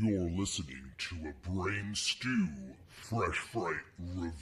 You're listening to a Brain Stew Fresh Fright Review.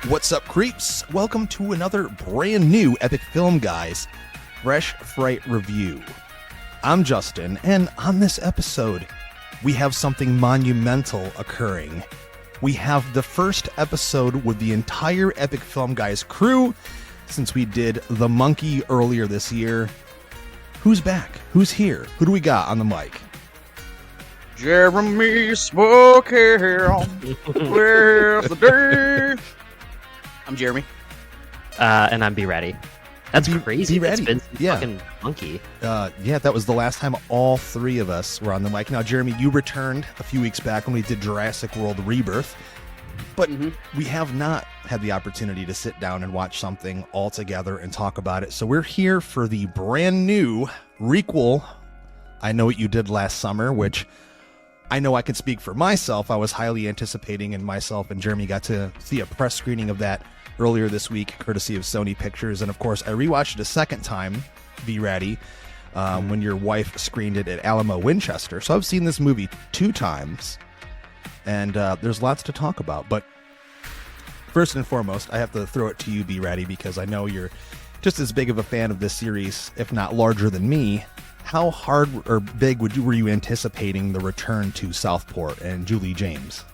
What's up, creeps? Welcome to another brand new Epic Film Guys Fresh Fright Review. I'm Justin, and on this episode, we have something monumental occurring. We have the first episode with the entire Epic Film Guys crew since we did The Monkey earlier this year. Who's back? Who's here? Who do we got on the mic? Jeremy Smoker, where's the day? I'm Jeremy. And I'm B-Ratty. That's crazy. B-Ratty. It's been some fucking monkey. Yeah, that was the last time all three of us were on the mic. Now, Jeremy, you returned a few weeks back when we did Jurassic World Rebirth, but we have not had the opportunity to sit down and watch something all together and talk about it. So we're here for the brand new requel, I Know What You Did Last Summer, which I know I can speak for myself. I was highly anticipating, and myself and Jeremy got to see a press screening of that earlier this week, courtesy of Sony Pictures. And of course, I rewatched it a second time, B-Ratty, when your wife screened it at Alamo Winchester. So I've seen this movie 2 times, and there's lots to talk about. But first and foremost, I have to throw it to you, B-Ratty, because I know you're just as big of a fan of this series, if not larger than me. How hard or big were you anticipating the return to Southport and Julie James?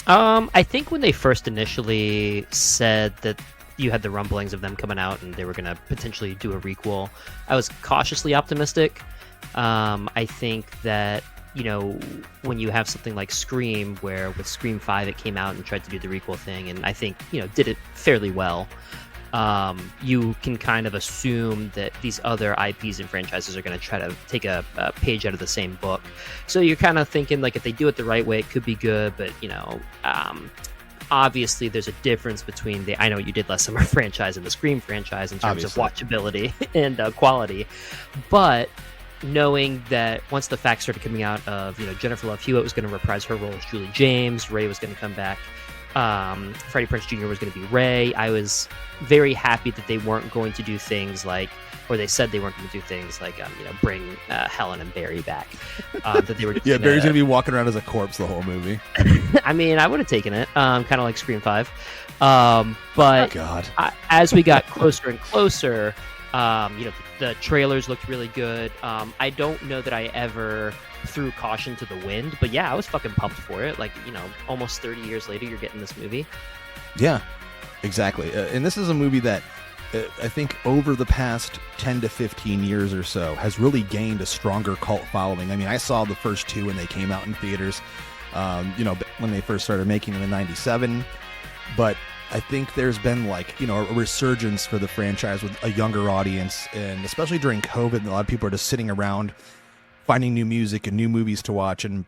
I think when they first initially said that you had the rumblings of them coming out and they were going to potentially do a requel, I was cautiously optimistic. I think that, you know, when you have something like Scream, where with Scream 5 it came out and tried to do the requel thing, and I think, you know, did it fairly well. You can kind of assume that these other IPs and franchises are going to try to take a page out of the same book. So you're kind of thinking, like, if they do it the right way, it could be good. But, you know, obviously there's a difference between the I Know What You Did Last Summer franchise and the Scream franchise in terms of watchability and quality. But knowing that once the facts started coming out of, you know, Jennifer Love Hewitt was going to reprise her role as Julie James, Ray was going to come back, Freddie Prinze Jr. was going to be Ray, I was very happy that they weren't going to do things like, or they said they weren't going to do things like, you know, bring Helen and Barry back. That they were just Barry's going to be walking around as a corpse the whole movie. I mean, I would have taken it, kind of like Scream 5. But God. As we got closer and closer, you know, the trailers looked really good. I don't know that I ever threw caution to the wind, but yeah, I was fucking pumped for it. Like, you know, almost 30 years later, you're getting this movie. Yeah, exactly. And this is a movie that I think over the past 10 to 15 years or so has really gained a stronger cult following. I mean, I saw the first 2 when they came out in theaters, you know, when they first started making them in 97. But I think there's been, like, you know, a resurgence for the franchise with a younger audience. And especially during COVID, a lot of people are just sitting around finding new music and new movies to watch. And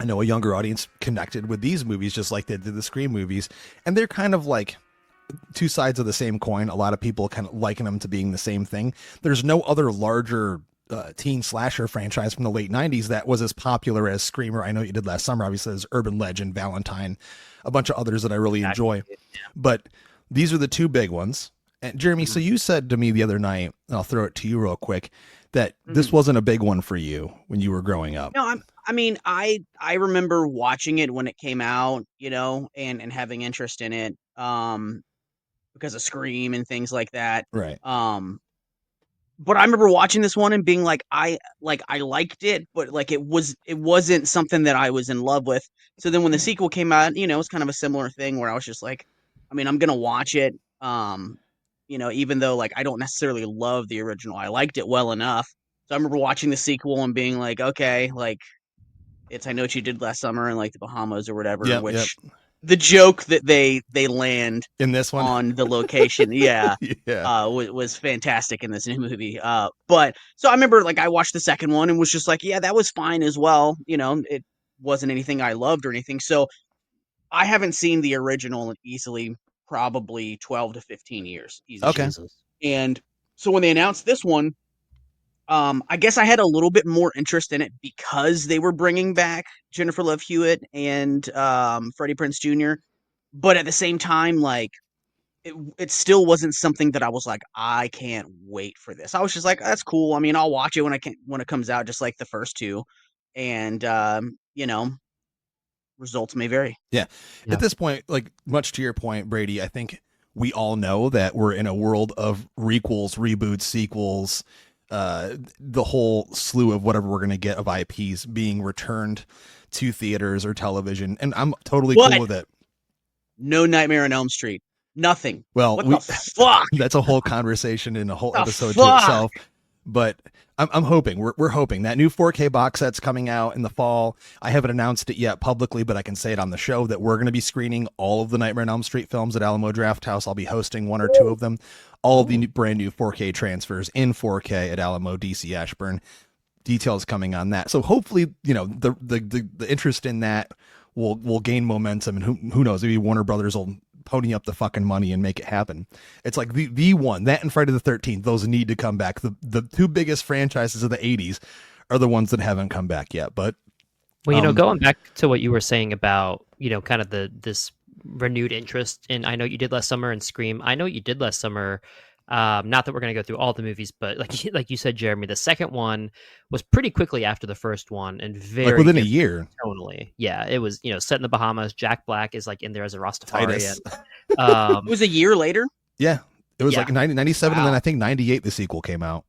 I know a younger audience connected with these movies just like they did the Scream movies. And they're kind of like 2 sides of the same coin. A lot of people kind of liken them to being the same thing. There's no other larger teen slasher franchise from the late 90s that was as popular as Scream or I Know What You Did Last Summer. Obviously, there's Urban Legend, Valentine, a bunch of others that I really enjoy. But these are the 2 big ones. And Jeremy, so you said to me the other night, and I'll throw it to you real quick, that this wasn't a big one for you when you were growing up. No, I mean, I remember watching it when it came out, you know, and having interest in it, because of Scream and things like that. Right. But I remember watching this one and being like, I liked it, but like it wasn't something that I was in love with. So then when the sequel came out, you know, it was kind of a similar thing where I was just like, I mean, I'm gonna watch it. You know, even though, like, I don't necessarily love the original, I liked it well enough. So I remember watching the sequel and being like, okay, like, it's I Know What You Did Last Summer in, like, the Bahamas or whatever, the joke that they land in this one on the location, was fantastic in this new movie. But so I remember, like, I watched the second one and was just like, yeah, that was fine as well. You know, it wasn't anything I loved or anything. So I haven't seen the original in easily probably 12 to 15 years. Easy. Okay. Jesus. And so when they announced this one, I guess I had a little bit more interest in it because they were bringing back Jennifer Love Hewitt and Freddie Prinze Jr. But at the same time, like it still wasn't something that I was like, I can't wait for this. I was just like, that's cool. I mean, I'll watch it when it comes out, just like the first two, and results may vary. Yeah. Yeah. At this point, like much to your point, Brady, I think we all know that we're in a world of requels, reboots, sequels, the whole slew of whatever we're going to get of IPs being returned to theaters or television. And I'm totally But- cool with it. No Nightmare on Elm Street. Nothing. Well, What the fuck? that's a whole conversation in a whole The episode to fuck? itself. But I'm hoping we're hoping that new 4K box set's coming out in the fall. I haven't announced it yet publicly, but I can say it on the show that we're going to be screening all of the Nightmare on Elm Street films at Alamo Drafthouse. I'll be hosting one or two of them. All of the brand new 4K transfers in 4K at Alamo DC Ashburn. Details coming on that. So hopefully, the interest in that will gain momentum, and who knows, maybe Warner Brothers will pony up the fucking money and make it happen. It's like the one, that and Friday the 13th, those need to come back. The two biggest franchises of the 80s are the ones that haven't come back yet. But Well, going back to what you were saying about, kind of this renewed interest in I Know What You Did Last Summer and Scream. I Know What You Did Last Summer. Not that we're going to go through all the movies, but like you said, Jeremy, the second one was pretty quickly after the first one and very like within a different year. tonally. Yeah, it was set in the Bahamas. Jack Black is like in there as a Rastafarian. Titus. It was a year later. Yeah. It was Yeah. like 97, and Wow. then I think 98 the sequel came out.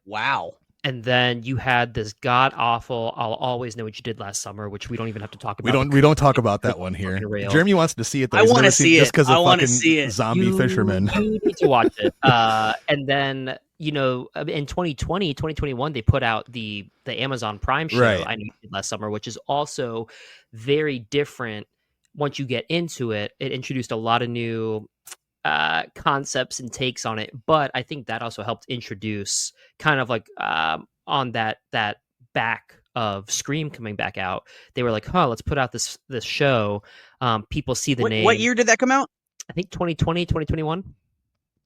Wow. And then you had this god awful I'll Always Know What You Did Last Summer, which we don't even have to talk about. We don't talk about that one here. Fucking real. Jeremy wants to see it though. I He's wanna never seen see just it. because I of wanna fucking see it. zombie fishermen. You need to watch it. And then, in 2021, they put out the Amazon Prime show, Right. I Know You Did Last Summer, which is also very different. Once you get into it, it introduced a lot of new concepts and takes on it. But I think that also helped introduce kind of like on that back of Scream coming back out. They were like, let's put out this show. People see the name. What year did that come out? I think 2020, 2021.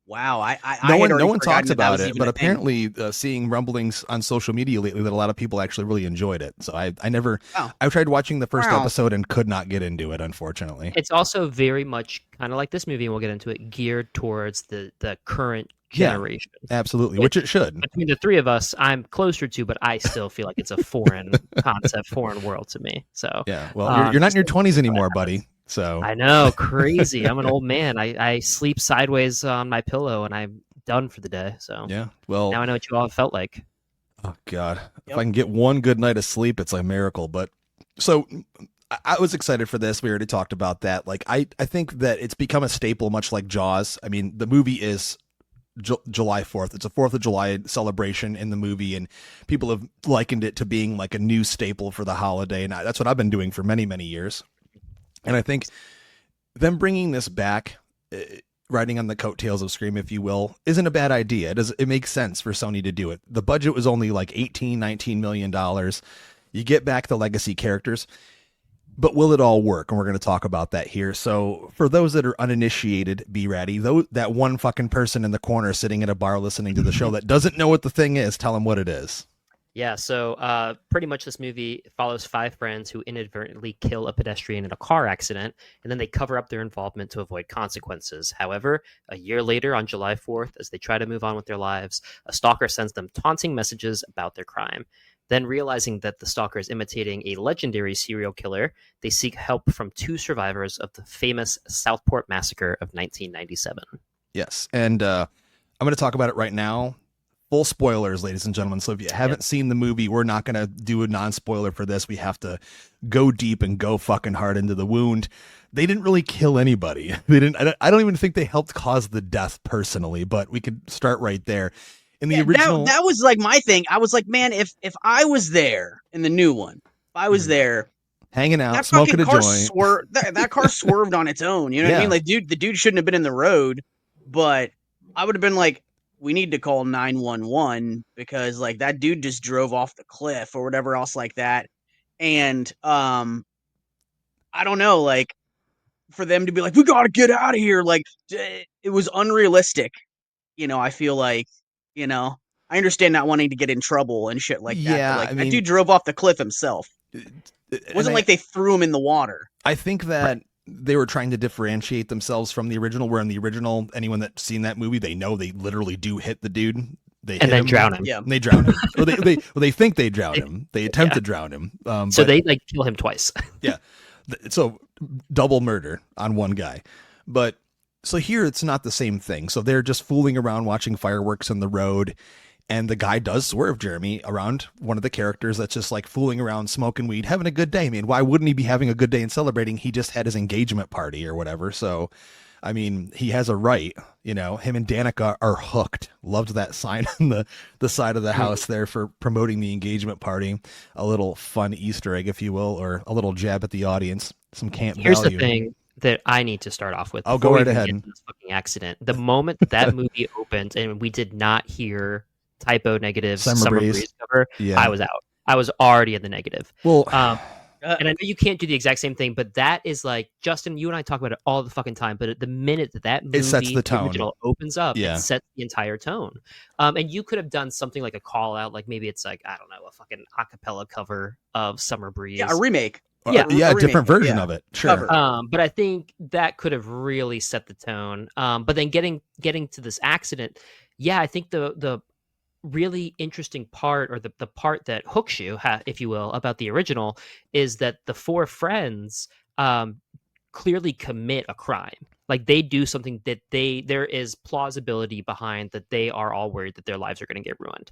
Wow. I No had one already talks forgotten that about was it, even but a thing. apparently seeing rumblings on social media lately that a lot of people actually really enjoyed it. So I never, Wow. I tried watching the first Wow. episode and could not get into it, unfortunately. It's also very much kind of like this movie, and we'll get into it, geared towards the current Yeah. generation. Absolutely, which it should. Between the three of us, I'm closer to, but I still feel like it's a foreign concept, foreign world to me. So Yeah. Well, you're not in your 20s anymore, buddy. So I know, crazy. I'm an old man. I sleep sideways on my pillow, and I'm done for the day. So yeah. Well, now I know what you all felt like. oh God, if Yep. I can get one good night of sleep, it's a miracle. But so I was excited for this. We already talked about that. Like I think that it's become a staple, much like Jaws. I mean, the movie is July 4th. It's a 4th of July celebration in the movie, and people have likened it to being like a new staple for the holiday. And that's what I've been doing for many, many years. And I think them bringing this back, riding on the coattails of Scream, if you will, isn't a bad idea. It makes sense for Sony to do it. The budget was only like $19 million. You get back the legacy characters, but will it all work? And we're going to talk about that here. So for those that are uninitiated, B-Ratty, that one fucking person in the corner sitting at a bar listening to the show that doesn't know what the thing is, tell them what it is. Yeah, so pretty much this movie follows 5 friends who inadvertently kill a pedestrian in a car accident, and then they cover up their involvement to avoid consequences. However, a year later, on July 4th, as they try to move on with their lives, a stalker sends them taunting messages about their crime. Then, realizing that the stalker is imitating a legendary serial killer, they seek help from 2 survivors of the famous Southport Massacre of 1997. Yes, and I'm going to talk about it right now. Full spoilers, ladies and gentlemen. So if you haven't seen the movie, we're not going to do a non-spoiler for this. We have to go deep and go fucking hard into the wound. They didn't really kill anybody. They didn't. I don't even think they helped cause the death personally, but we could start right there. In the original, that was like my thing. I was like, man, if I was there in the new one, if I was there, hanging out, that smoking a fucking car joint. that car swerved on its own. You know what I Yeah. mean? Like, the dude shouldn't have been in the road, but I would have been like, we need to call 911 because like that dude just drove off the cliff or whatever else like that. And I don't know, like for them to be like, we got to get out of here. Like, it was unrealistic. I feel like, I understand not wanting to get in trouble and shit like that. Yeah, But like, I that mean, dude drove off the cliff himself. It wasn't like they threw him in the water. I think that they were trying to differentiate themselves from the original, where in the original, anyone that's seen that movie, they know they literally do hit the dude. They and hit then him, drown him. Yeah. and they drown him. Well, they think they drown him. They attempt to drown him. So but, they like kill him twice. yeah. So double murder on one guy. But so here it's not the same thing. So they're just fooling around watching fireworks on the road. And the guy does swerve, Jeremy, around one of the characters that's just like fooling around, smoking weed, having a good day. I mean, why wouldn't he be having a good day and celebrating? He just had his engagement party or whatever. So, I mean, he has a right, him and Danica are hooked. Loved that sign on the side of the house there for promoting the engagement party. A little fun Easter egg, if you will, or a little jab at the audience. Some camp Here's value. the thing that I need to start off with. I'll go before right we ahead. get to this fucking accident. The moment that movie opened and we did not hear Typo Negative's Summer Breeze cover, Yeah. I was out. I was already in the negative. Well, and I know you can't do the exact same thing, but that is like, Justin, you and I talk about it all the fucking time, but at the minute that movie, it sets the tone. original opens up, Yeah. it sets the entire tone. And you could have done something like a call out, like maybe it's like, I don't know, a fucking acapella cover of Summer Breeze. Yeah, a remake. Yeah, a different remake, version yeah. of it. Sure. Cover. But I think that could have really set the tone. But then getting to this accident, yeah, I think the really interesting part, or the part that hooks you, if you will, about the original is that the four friends clearly commit a crime. Like they do something that there is plausibility behind, that they are all worried that their lives are going to get ruined.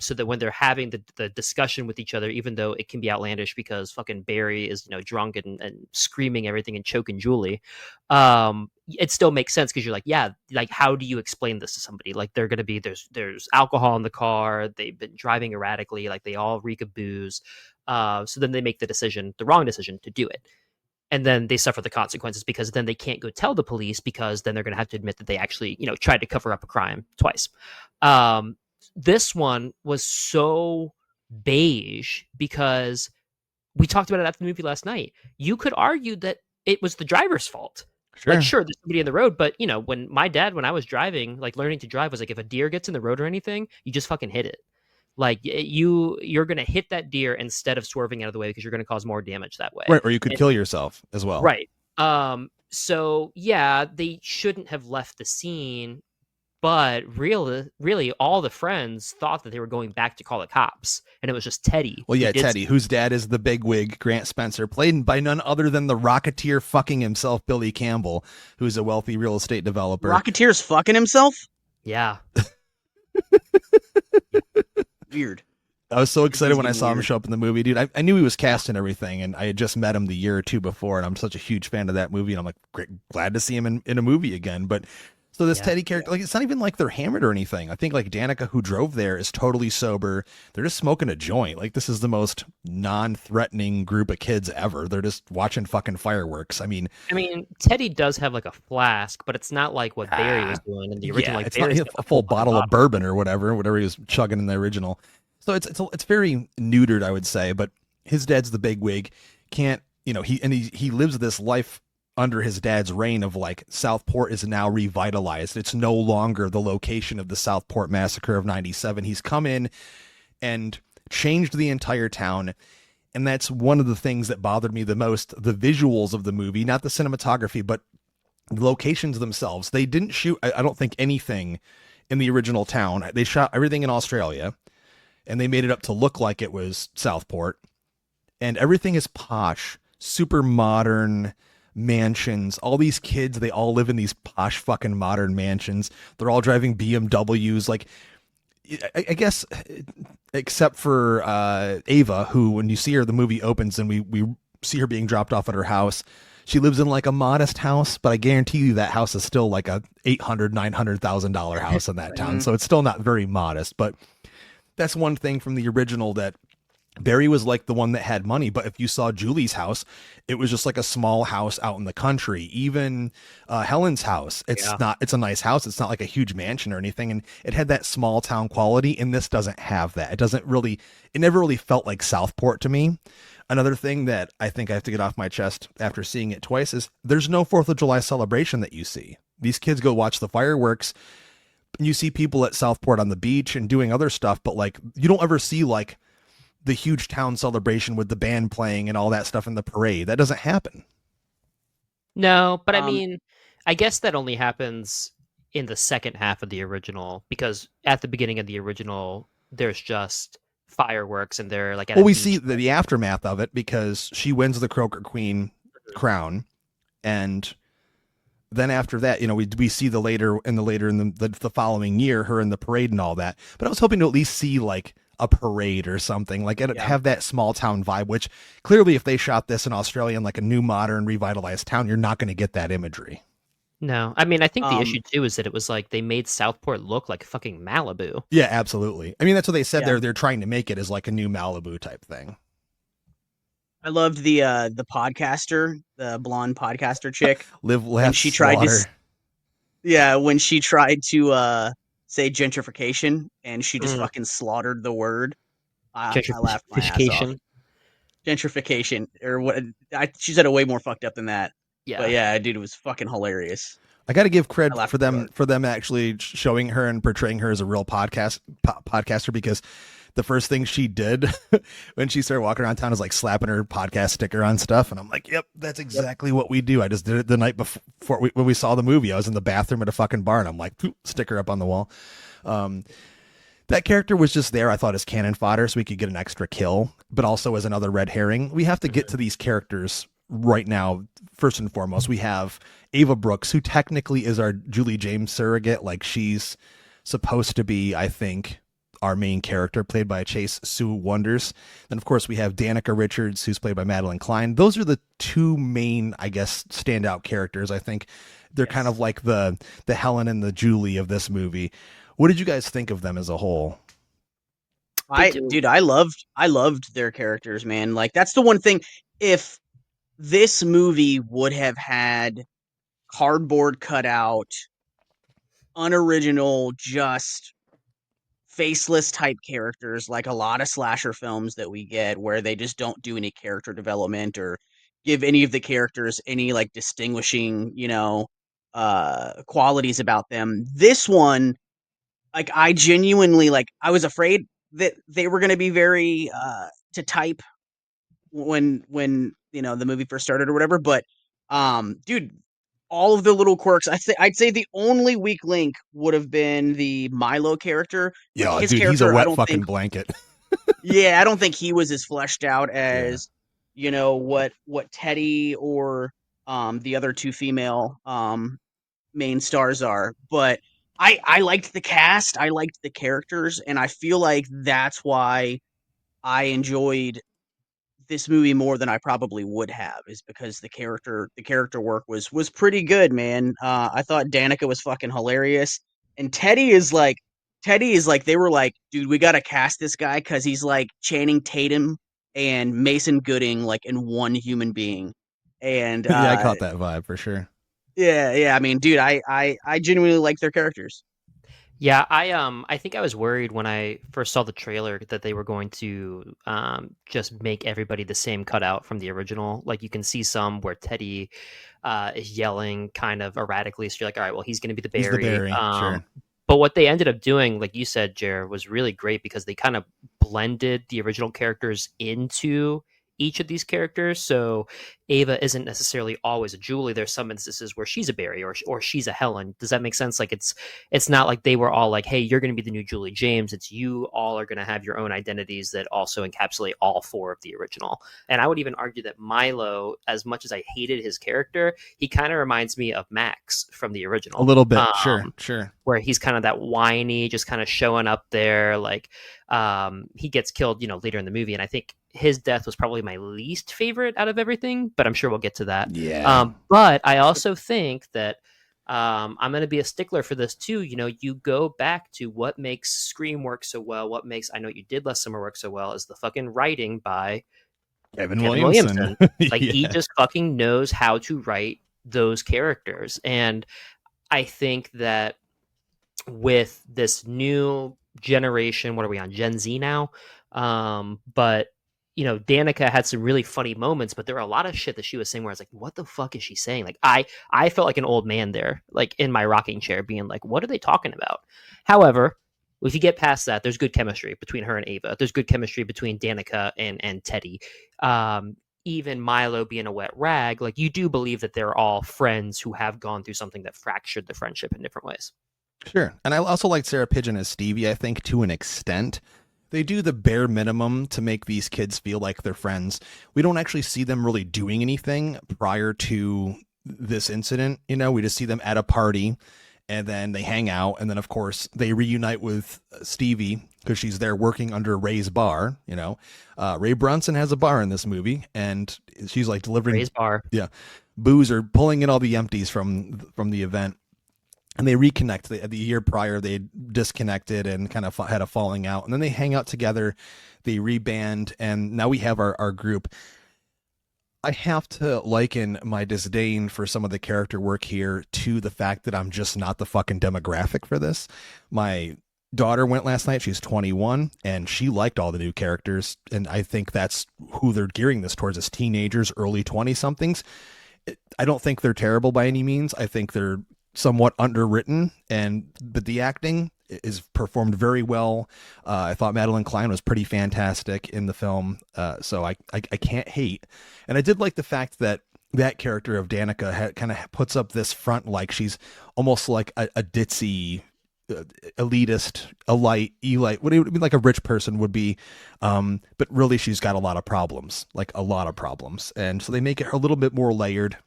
So that when they're having the discussion with each other, even though it can be outlandish because fucking Barry is, drunk and screaming everything and choking Julie, it still makes sense because you're like, yeah, like how do you explain this to somebody? Like they're going to be, there's alcohol in the car, they've been driving erratically, like they all reek of booze. So then they make the wrong decision to do it. And then they suffer the consequences because then they can't go tell the police, because then they're going to have to admit that they actually, tried to cover up a crime twice. This one was so beige because we talked about it after the movie last night. You could argue that it was the driver's fault. Sure. Like, sure, there's somebody in the road, but when my dad, when I was driving, like learning to drive, was like, if a deer gets in the road or anything, you just fucking hit it. Like you're going to hit that deer instead of swerving out of the way, because you're going to cause more damage that way. Right. Or you could kill yourself as well. Right. So yeah, they shouldn't have left the scene, but really all the friends thought that they were going back to call the cops, and it was just Teddy. Well, yeah, Teddy, whose dad is the bigwig Grant Spencer, played by none other than the Rocketeer fucking himself, Billy Campbell, who's a wealthy real estate developer. Rocketeer's fucking himself? Yeah. Weird. I was so excited when I getting saw him weird. show up in the movie, dude. I knew he was cast and everything, and I had just met him the year or two before, and I'm such a huge fan of that movie, and I'm like, great, glad to see him in a movie again. But so this Teddy character, like, it's not even like they're hammered or anything. I think like Danica, who drove there, is totally sober. They're just smoking a joint. Like, this is the most non-threatening group of kids ever. They're just watching fucking fireworks. I mean, Teddy does have like a flask, but it's not like what Barry was doing in the original. yeah, Like it's not Barry's a full bottle of bourbon or whatever he was chugging in the original. So it's very neutered, I would say. But his dad's the bigwig. Can't, he lives this life under his dad's reign of like, Southport is now revitalized. It's no longer the location of the Southport massacre of 97. He's come in and changed the entire town. And that's one of the things that bothered me the most. The visuals of the movie, not the cinematography, but the locations themselves. They didn't shoot, I don't think, anything in the original town. They shot everything in Australia, and they made it up to look like it was Southport. And everything is posh, super modern mansions. All these kids, they all live in these posh fucking modern mansions. They're all driving BMWs. Like, I guess, except for Ava, who, when you see her, the movie opens and we see her being dropped off at her house. She lives in like a modest house, but I guarantee you that house is still like a $800,000-$900,000 house in that town. So it's still not very modest. But that's one thing from the original, that Barry was like the one that had money. But if you saw Julie's house, it was just like a small house out in the country. Even Helen's house, it's a nice house. It's not like a huge mansion or anything. And it had that small town quality. And this doesn't have that. It never really felt like Southport to me Another thing that I think I have to get off my chest after seeing it twice is there's no 4th of July celebration that you see. These kids go watch the fireworks, and you see people at Southport on the beach and doing other stuff, but like you don't ever see like the huge town celebration with the band playing and all that stuff in the parade. That doesn't happen. No, but I mean, I guess that only happens in the second half of the original, because at the beginning of the original, there's just fireworks and they're like at Well, a we beach. see the aftermath of it because she wins the Croaker Queen crown, and then after that, you know, we see the later in the following year, her in the parade and all that. But I was hoping to at least see like a parade or something, like have that small town vibe, which clearly if they shot this in Australia in like a new modern revitalized town, you're not going to get that imagery. No, I mean, I think the issue too is that it was like they made Southport look like fucking Malibu. Yeah, absolutely. I mean, that's what they said. Yeah. They're trying to make it as like a new Malibu type thing. I loved the podcaster, the blonde podcaster chick. Live, laugh, when she tried slaughter. when she tried to say gentrification, and she just fucking slaughtered the word. I laughed my ass off. Gentrification, or what? She said it way more fucked up than that. Yeah, but yeah, dude, it was fucking hilarious. I got to give credit for them actually showing her and portraying her as a real podcaster, because the first thing she did when she started walking around town is like slapping her podcast sticker on stuff, and I'm like, yep, that's exactly what we do. I just did it the night before when we saw the movie. I was in the bathroom at a fucking bar, and I'm like, sticker up on the wall. That character was just there, I thought, as cannon fodder so we could get an extra kill, but also as another red herring. We have to get to these characters right now. First and foremost, we have Ava Brooks, who technically is our Julie James surrogate. Like, she's supposed to be, I think, our main character, played by Chase Sue Wonders. Then, of course, we have Danica Richards, who's played by Madeline Klein. Those are the two main, I guess, standout characters. I think they're kind of like the Helen and the Julie of this movie. What did you guys think of them as a whole? I loved their characters, man. Like, that's the one thing. If this movie would have had cardboard cutout, unoriginal, just faceless type characters, like a lot of slasher films that we get, where they just don't do any character development or give any of the characters any like distinguishing, qualities about them. This one, like, I genuinely, like, I was afraid that they were going to be very to type when the movie first started or whatever, but dude, all of the little quirks, I'd say the only weak link would have been the Milo character. Yeah, his dude, character, he's a wet fucking blanket. Yeah, I don't think he was as fleshed out as what Teddy or the other two female main stars are. But I liked the cast, I liked the characters, and I feel like that's why I enjoyed this movie more than I probably would have, is because the character work was pretty good, man. I thought Danica was fucking hilarious, and Teddy is like they were like, dude, we gotta cast this guy because he's like Channing Tatum and Mason Gooding like in one human being. And yeah, I caught that vibe for sure. Yeah. I mean, dude, I genuinely like their characters. Yeah, I think I was worried when I first saw the trailer that they were going to just make everybody the same cutout from the original. Like, you can see some where Teddy is yelling kind of erratically, so you're like, all right, well, he's going to be the Barry. He's the Barry, sure. But what they ended up doing, like you said, Jer, was really great, because they kind of blended the original characters into each of these characters. So Ava isn't necessarily always a Julie. There's some instances where she's a Barry or she's a Helen. Does that make sense? Like, it's not like they were all like, hey, you're going to be the new Julie James. It's you all are going to have your own identities that also encapsulate all four of the original. And I would even argue that Milo, as much as I hated his character, he kind of reminds me of Max from the original. A little bit, sure. Where he's kind of that whiny, just kind of showing up there. Like, he gets killed, later in the movie. And I think his death was probably my least favorite out of everything, but I'm sure we'll get to that. Yeah. But I also think that I'm going to be a stickler for this too. You go back to what makes Scream work so well. What makes I Know You Did Last Summer work so well is the fucking writing by Kevin Williamson. Like, he just fucking knows how to write those characters. And I think that with this new generation, what are we on, Gen Z now? But Danica had some really funny moments, but there were a lot of shit that she was saying where I was like, what the fuck is she saying? Like, I felt like an old man there, like in my rocking chair being like, what are they talking about? However, if you get past that, there's good chemistry between her and Ava. There's good chemistry between Danica and Teddy. Even Milo being a wet rag, like you do believe that they're all friends who have gone through something that fractured the friendship in different ways. Sure. And I also like Sarah Pigeon as Stevie, I think, to an extent. They do the bare minimum to make these kids feel like they're friends. We don't actually see them really doing anything prior to this incident. We just see them at a party, and then they hang out, and then of course they reunite with Stevie because she's there working under Ray's bar. Ray Brunson has a bar in this movie, and she's like delivering Ray's bar, booze, or pulling in all the empties from the event. And they reconnect. The year prior, they disconnected and kind of had a falling out. And then they hang out together, they reband, and now we have our group. I have to liken my disdain for some of the character work here to the fact that I'm just not the fucking demographic for this. My daughter went last night. She's 21, and she liked all the new characters. And I think that's who they're gearing this towards, as teenagers, early 20-somethings. I don't think they're terrible by any means. I think they're somewhat underwritten, but the acting is performed very well. I thought Madeline Klein was pretty fantastic in the film, so I can't hate. And I did like the fact that character of Danica kind of puts up this front like she's almost like a ditzy, elitist, elite, what it would be like a rich person would be, but really she's got a lot of problems, and so they make it a little bit more layered.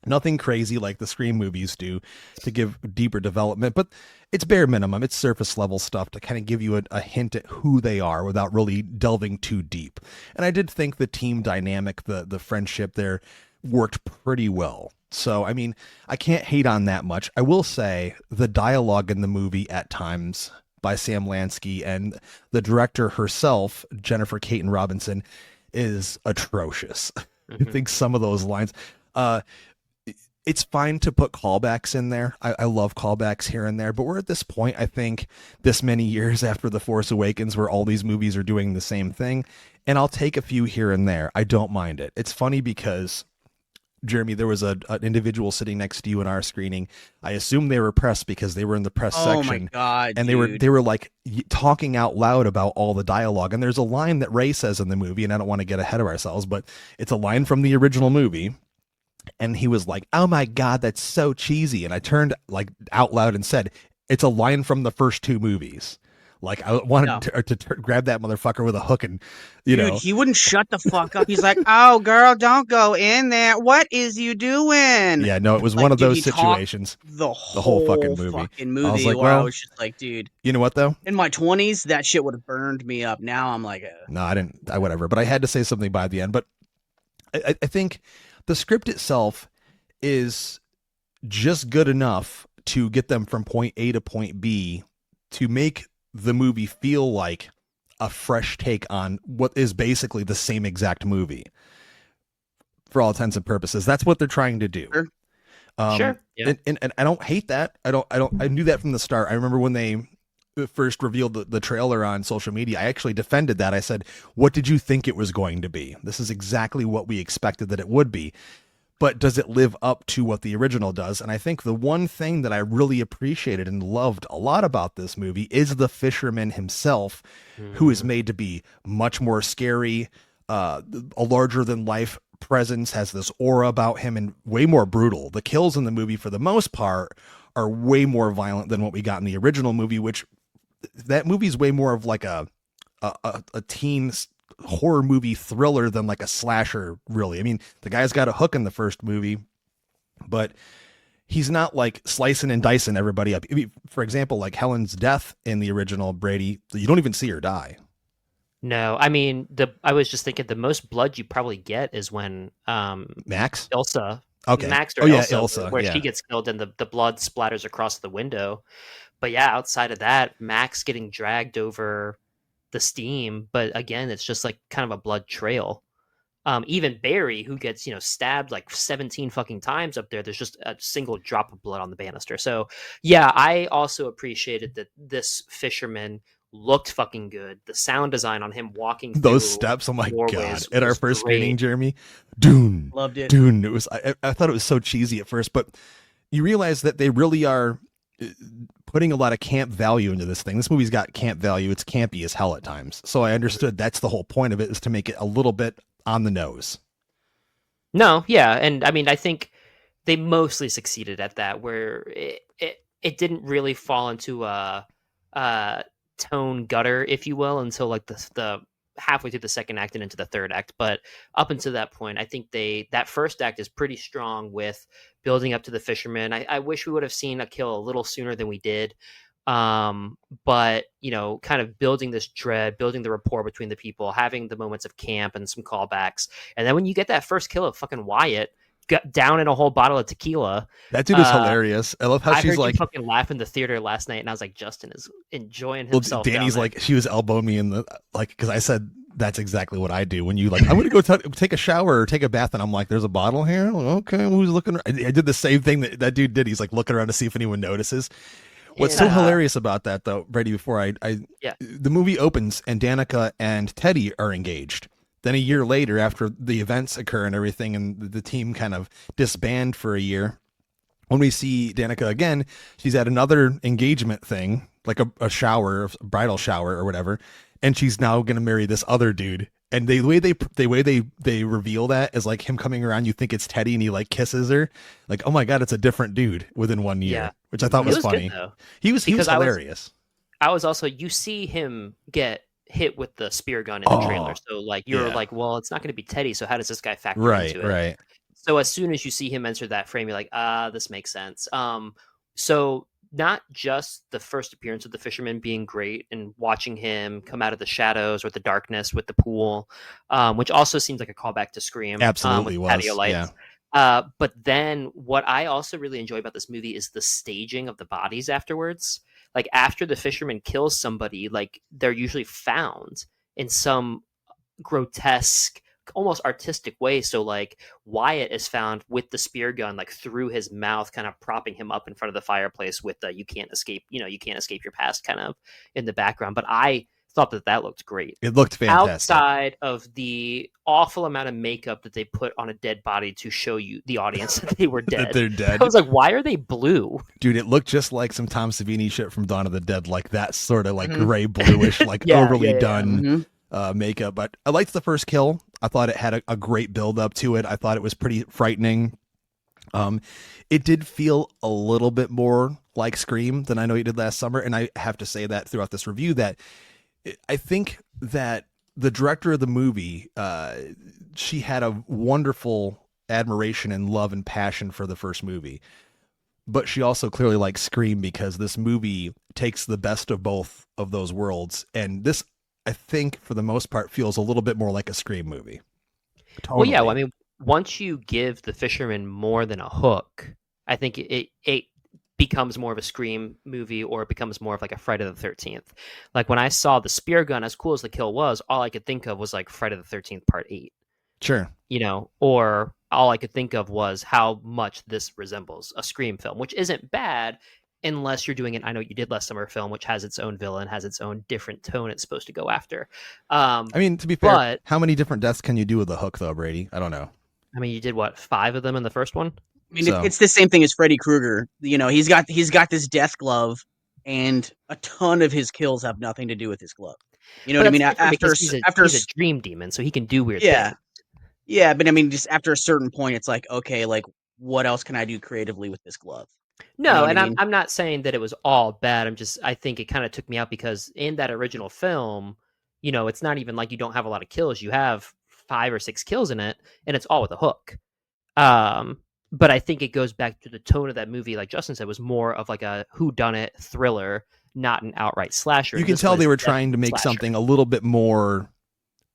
Nothing crazy like the Scream movies do to give deeper development, but it's bare minimum. It's surface level stuff to kind of give you a hint at who they are without really delving too deep. And I did think the team dynamic, the friendship there, worked pretty well. So, I mean, I can't hate on that much. I will say the dialogue in the movie at times by Sam Lansky and the director herself, Jennifer Caton Robinson, is atrocious. I think some of those lines... it's fine to put callbacks in there. I love callbacks here and there, but we're at this point, I think, this many years after The Force Awakens, where all these movies are doing the same thing, and I'll take a few here and there. I don't mind it. It's funny because, Jeremy, there was an individual sitting next to you in our screening. I assume they were press because they were in the press section. Oh my God, and dude. they were like talking out loud about all the dialogue. And there's a line that Ray says in the movie, and I don't want to get ahead of ourselves, but it's a line from the original movie. And he was like, oh my God, that's so cheesy. And I turned like out loud and said, it's a line from the first two movies. Like I wanted to grab that motherfucker with a hook and, Dude, he wouldn't shut the fuck up. He's like, oh girl, don't go in there. What is you doing? Yeah, no, it was one of those situations. The whole fucking movie. I was like, where I was just like, dude. You know what though? In my 20s, that shit would have burned me up. Now I'm like, no, I didn't. Whatever. But I had to say something by the end. But I think the script itself is just good enough to get them from point A to point B to make the movie feel like a fresh take on what is basically the same exact movie for all intents and purposes. That's what they're trying to do. Sure. Yeah. And I don't hate that. I knew that from the start. I remember when they first revealed the trailer on social media, I actually defended that. I said, what did you think it was going to be? This is exactly what we expected that it would be. But does it live up to what the original does? And I think the one thing that I really appreciated and loved a lot about this movie is the fisherman himself, who is made to be much more scary, a larger than life presence, has this aura about him, and way more brutal. The kills in the movie, for the most part, are way more violent than what we got in the original movie, which that movie's way more of like a teen horror movie thriller than like a slasher, really. I mean, the guy's got a hook in the first movie, but he's not like slicing and dicing everybody up. I mean, for example, like Helen's death in the original Brady, you don't even see her die. No, I mean, I was just thinking the most blood you probably get is when Max? Ilsa. Okay. Max or Ilsa, where she gets killed and the blood splatters across the window. But yeah, outside of that, Max getting dragged over the steam, but again, it's just like kind of a blood trail. Even Barry, who gets stabbed like 17 fucking times up there, there's just a single drop of blood on the banister. So yeah, I also appreciated that this fisherman looked fucking good. The sound design on him walking Those through steps, oh my god! doorways At our was first great. screening, Jeremy, Dune, Loved it. Dune. It was. I thought it was so cheesy at first, but you realize that they really are putting a lot of camp value into this thing. This movie's got camp value. It's campy as hell at times. So I understood that's the whole point of it, is to make it a little bit on the nose. No, yeah, and I mean, I think they mostly succeeded at that, where it didn't really fall into a tone gutter, if you will, until like the halfway through the second act and into the third act. But up until that point, I think that first act is pretty strong with building up to the fisherman. I wish we would have seen a kill a little sooner than we did. But kind of building this dread, building the rapport between the people, having the moments of camp and some callbacks. And then when you get that first kill of fucking Wyatt, got down in a whole bottle of tequila. That dude is hilarious. I love how I she's heard like, you fucking laugh in the theater last night, and I was like, Justin is enjoying himself. Danny's down like, she was elbowing me in the, like, because I said that's exactly what I do when you like, I'm gonna go take a shower or take a bath, and I'm like, there's a bottle here. Like, okay, who's looking? I did the same thing that dude did. He's like looking around to see if anyone notices. What's so hilarious about that, though, Brady, before the movie opens and Danica and Teddy are engaged. Then a year later, after the events occur and everything, and the team kind of disband for a year, when we see Danica again, she's at another engagement thing, like a shower, a bridal shower or whatever, and she's now going to marry this other dude. And the way they reveal that is like him coming around, you think it's Teddy, and he like kisses her, like, oh my god, it's a different dude within 1 year, which I thought was funny. Good, he was hilarious. I was also, you see him get hit with the spear gun in the trailer, so like you're like, well, it's not going to be Teddy, so how does this guy factor into it? Right. So as soon as you see him enter that frame, you're like, this makes sense. So not just the first appearance of the fisherman being great and watching him come out of the shadows or the darkness with the pool, which also seems like a callback to Scream. Absolutely with was. Patio lights. But then what I also really enjoy about this movie is the staging of the bodies afterwards. Like after the fisherman kills somebody, like they're usually found in some grotesque, almost artistic way. So like Wyatt is found with the spear gun, like through his mouth, kind of propping him up in front of the fireplace with the you can't escape your past kind of in the background. But I thought that looked great. It looked fantastic. Outside of the awful amount of makeup that they put on a dead body to show you, the audience, that they were dead. That they're dead. I was like, why are they blue? Dude, it looked just like some Tom Savini shit from Dawn of the Dead, like that sort of like gray bluish, like overly done makeup. But I liked the first kill. I thought it had a great build up to it. I thought it was pretty frightening. It did feel a little bit more like Scream than I know you did last summer. And I have to say that throughout this review, that I think that the director of the movie, she had a wonderful admiration and love and passion for the first movie, but she also clearly likes Scream because this movie takes the best of both of those worlds. And this, I think, for the most part, feels a little bit more like a Scream movie. Totally. Well, yeah, I mean, once you give the fisherman more than a hook, I think it becomes more of a Scream movie, or it becomes more of like a Friday the 13th. Like when I saw the spear gun, as cool as the kill was, all I could think of was like Friday the 13th Part 8. Sure. Or all I could think of was how much this resembles a Scream film, which isn't bad unless you're doing an I Know What You Did Last Summer film, which has its own villain, has its own different tone it's supposed to go after. I mean, to be fair, how many different deaths can you do with a hook though, Brady? I don't know. I mean, you did what, 5 of them in the first one? I mean, it's the same thing as Freddy Krueger. He's got this death glove, and a ton of his kills have nothing to do with his glove. You know what I mean? After he's a dream demon, so he can do weird things. Yeah, but I mean, just after a certain point, it's like, okay, like what else can I do creatively with this glove? No, and I'm not saying that it was all bad. I think it kind of took me out because in that original film, it's not even like you don't have a lot of kills. You have 5 or 6 kills in it, and it's all with a hook. But I think it goes back to the tone of that movie, like Justin said, was more of like a whodunit thriller, not an outright slasher. You can tell they were trying to make something a little bit more,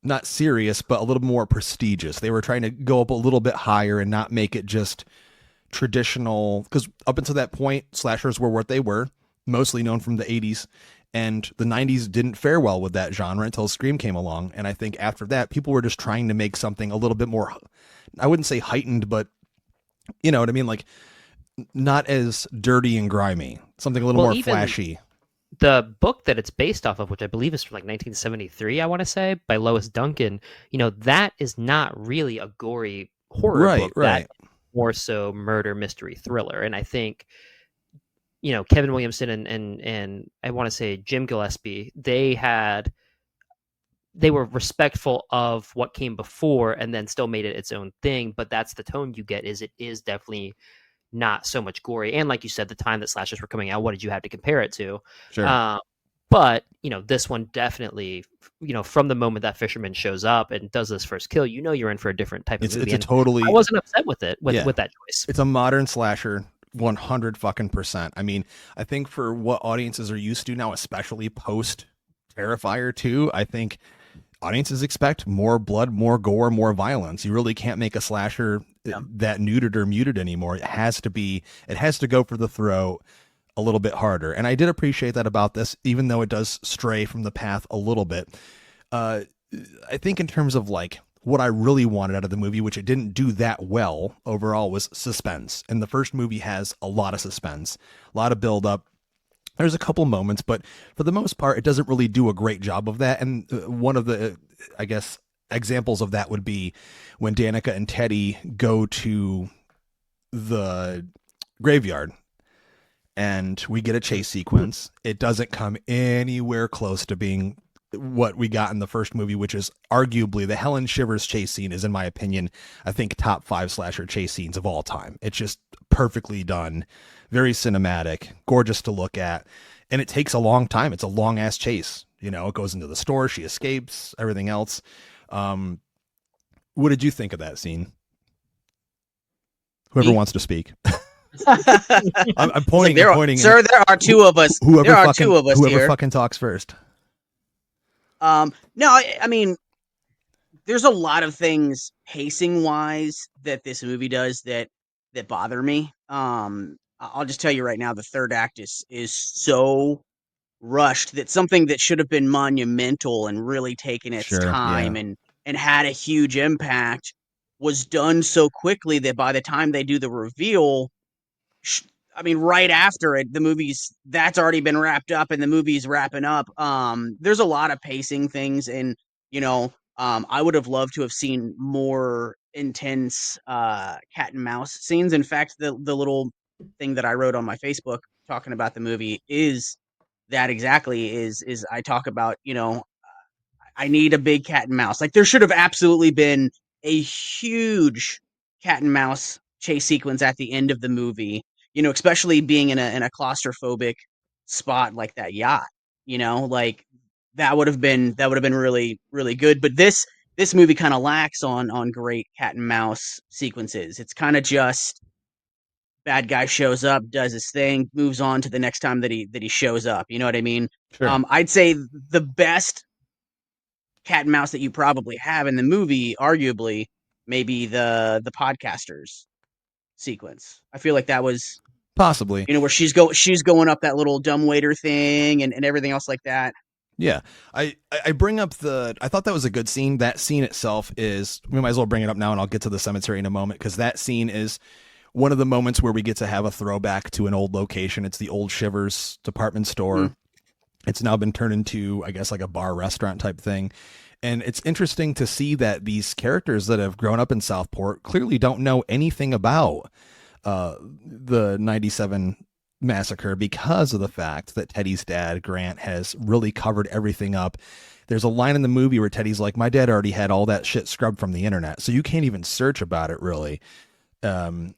not serious, but a little more prestigious. They were trying to go up a little bit higher and not make it just traditional, because up until that point, slashers were what they were, mostly known from the 80s, and the 90s didn't fare well with that genre until Scream came along. And I think after that, people were just trying to make something a little bit more, I wouldn't say heightened, but you know what I mean? Like not as dirty and grimy, something a little more flashy. the book that it's based off of, which I believe is from like 1973, I want to say, by Lois Duncan, that is not really a gory horror book. Right. That more so murder mystery thriller. And I think, Kevin Williamson and I want to say Jim Gillespie, they were respectful of what came before and then still made it its own thing. But that's the tone you get, is it is definitely not so much gory. And like you said, the time that slashers were coming out, what did you have to compare it to? Sure. But, this one definitely, from the moment that fisherman shows up and does this first kill, you're in for a different type of movie. It's a totally... I wasn't upset with it, with that choice. It's a modern slasher, 100%. I mean, I think for what audiences are used to now, especially post Terrifier 2, I think audiences expect more blood, more gore, more violence. You really can't make a slasher that neutered or muted anymore. It has to go for the throat a little bit harder. And I did appreciate that about this, even though it does stray from the path a little bit. I think in terms of like what I really wanted out of the movie, which it didn't do that well overall, was suspense. And the first movie has a lot of suspense, a lot of build up. There's a couple moments, but for the most part, it doesn't really do a great job of that. And one of the, I guess, examples of that would be when Danica and Teddy go to the graveyard and we get a chase sequence. It doesn't come anywhere close to being what we got in the first movie, which is arguably the Helen Shivers chase scene is, in my opinion, I think top 5 slasher chase scenes of all time. It's just perfectly done, very cinematic, gorgeous to look at. And it takes a long time. It's a long ass chase. It goes into the store, she escapes, everything else. What did you think of that scene? Whoever wants to speak. I'm pointing. I'm pointing. Sir, there are two of us. Whoever here. fucking talks first. No, I mean, there's a lot of things pacing wise that this movie does that bother me. I'll just tell you right now, the third act is so rushed that something that should have been monumental and really taken its time and had a huge impact was done so quickly that by the time they do the reveal, right after it, that's already been wrapped up and the movie's wrapping up. There's a lot of pacing things, and I would have loved to have seen more intense cat and mouse scenes. In fact, the little thing that I wrote on my Facebook talking about the movie is that exactly is I talk about, I need a big cat and mouse. Like, there should have absolutely been a huge cat and mouse chase sequence at the end of the movie, especially being in a claustrophobic spot like that yacht, like that would have been really, really good. But this movie kind of lacks on great cat and mouse sequences. It's kind of just bad guy shows up, does his thing, moves on to the next time that he shows up. You know what I mean? Sure. I'd say the best cat and mouse that you probably have in the movie, arguably, maybe the podcasters sequence. I feel like that was possibly, where she's going up that little dumbwaiter thing and everything else like that. Yeah, I bring up I thought that was a good scene. That scene itself is, we might as well bring it up now, and I'll get to the cemetery in a moment, because that scene is one of the moments where we get to have a throwback to an old location. It's the old Shivers department store. Mm. It's now been turned into, I guess, like a bar restaurant type thing. And it's interesting to see that these characters that have grown up in Southport clearly don't know anything about the 97 massacre, because of the fact that Teddy's dad, Grant, has really covered everything up. There's a line in the movie where Teddy's like, my dad already had all that shit scrubbed from the internet, so you can't even search about it, really.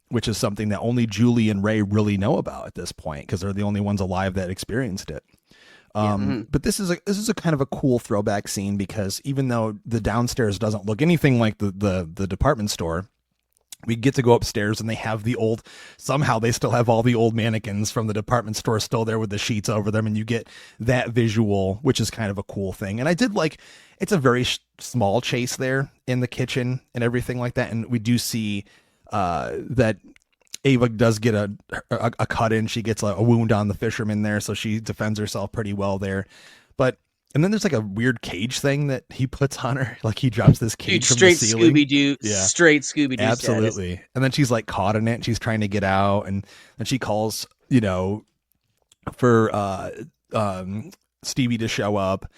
Which is something that only Julie and Ray really know about at this point, because they're the only ones alive that experienced it. But this is a kind of a cool throwback scene, because even though the downstairs doesn't look anything like the department store, we get to go upstairs and they have somehow they still have all the old mannequins from the department store still there with the sheets over them, and you get that visual, which is kind of a cool thing. And I did like, it's a very small chase there in the kitchen and everything like that, and we do see that Ava does get a cut in. She gets a wound on the fisherman there, so she defends herself pretty well there. And then there's like a weird cage thing that he puts on her. Like, he drops this cage from the ceiling. Straight Scooby-Doo. Absolutely. Status. And then she's like caught in it, and she's trying to get out, and then she calls, for Stevie to show up.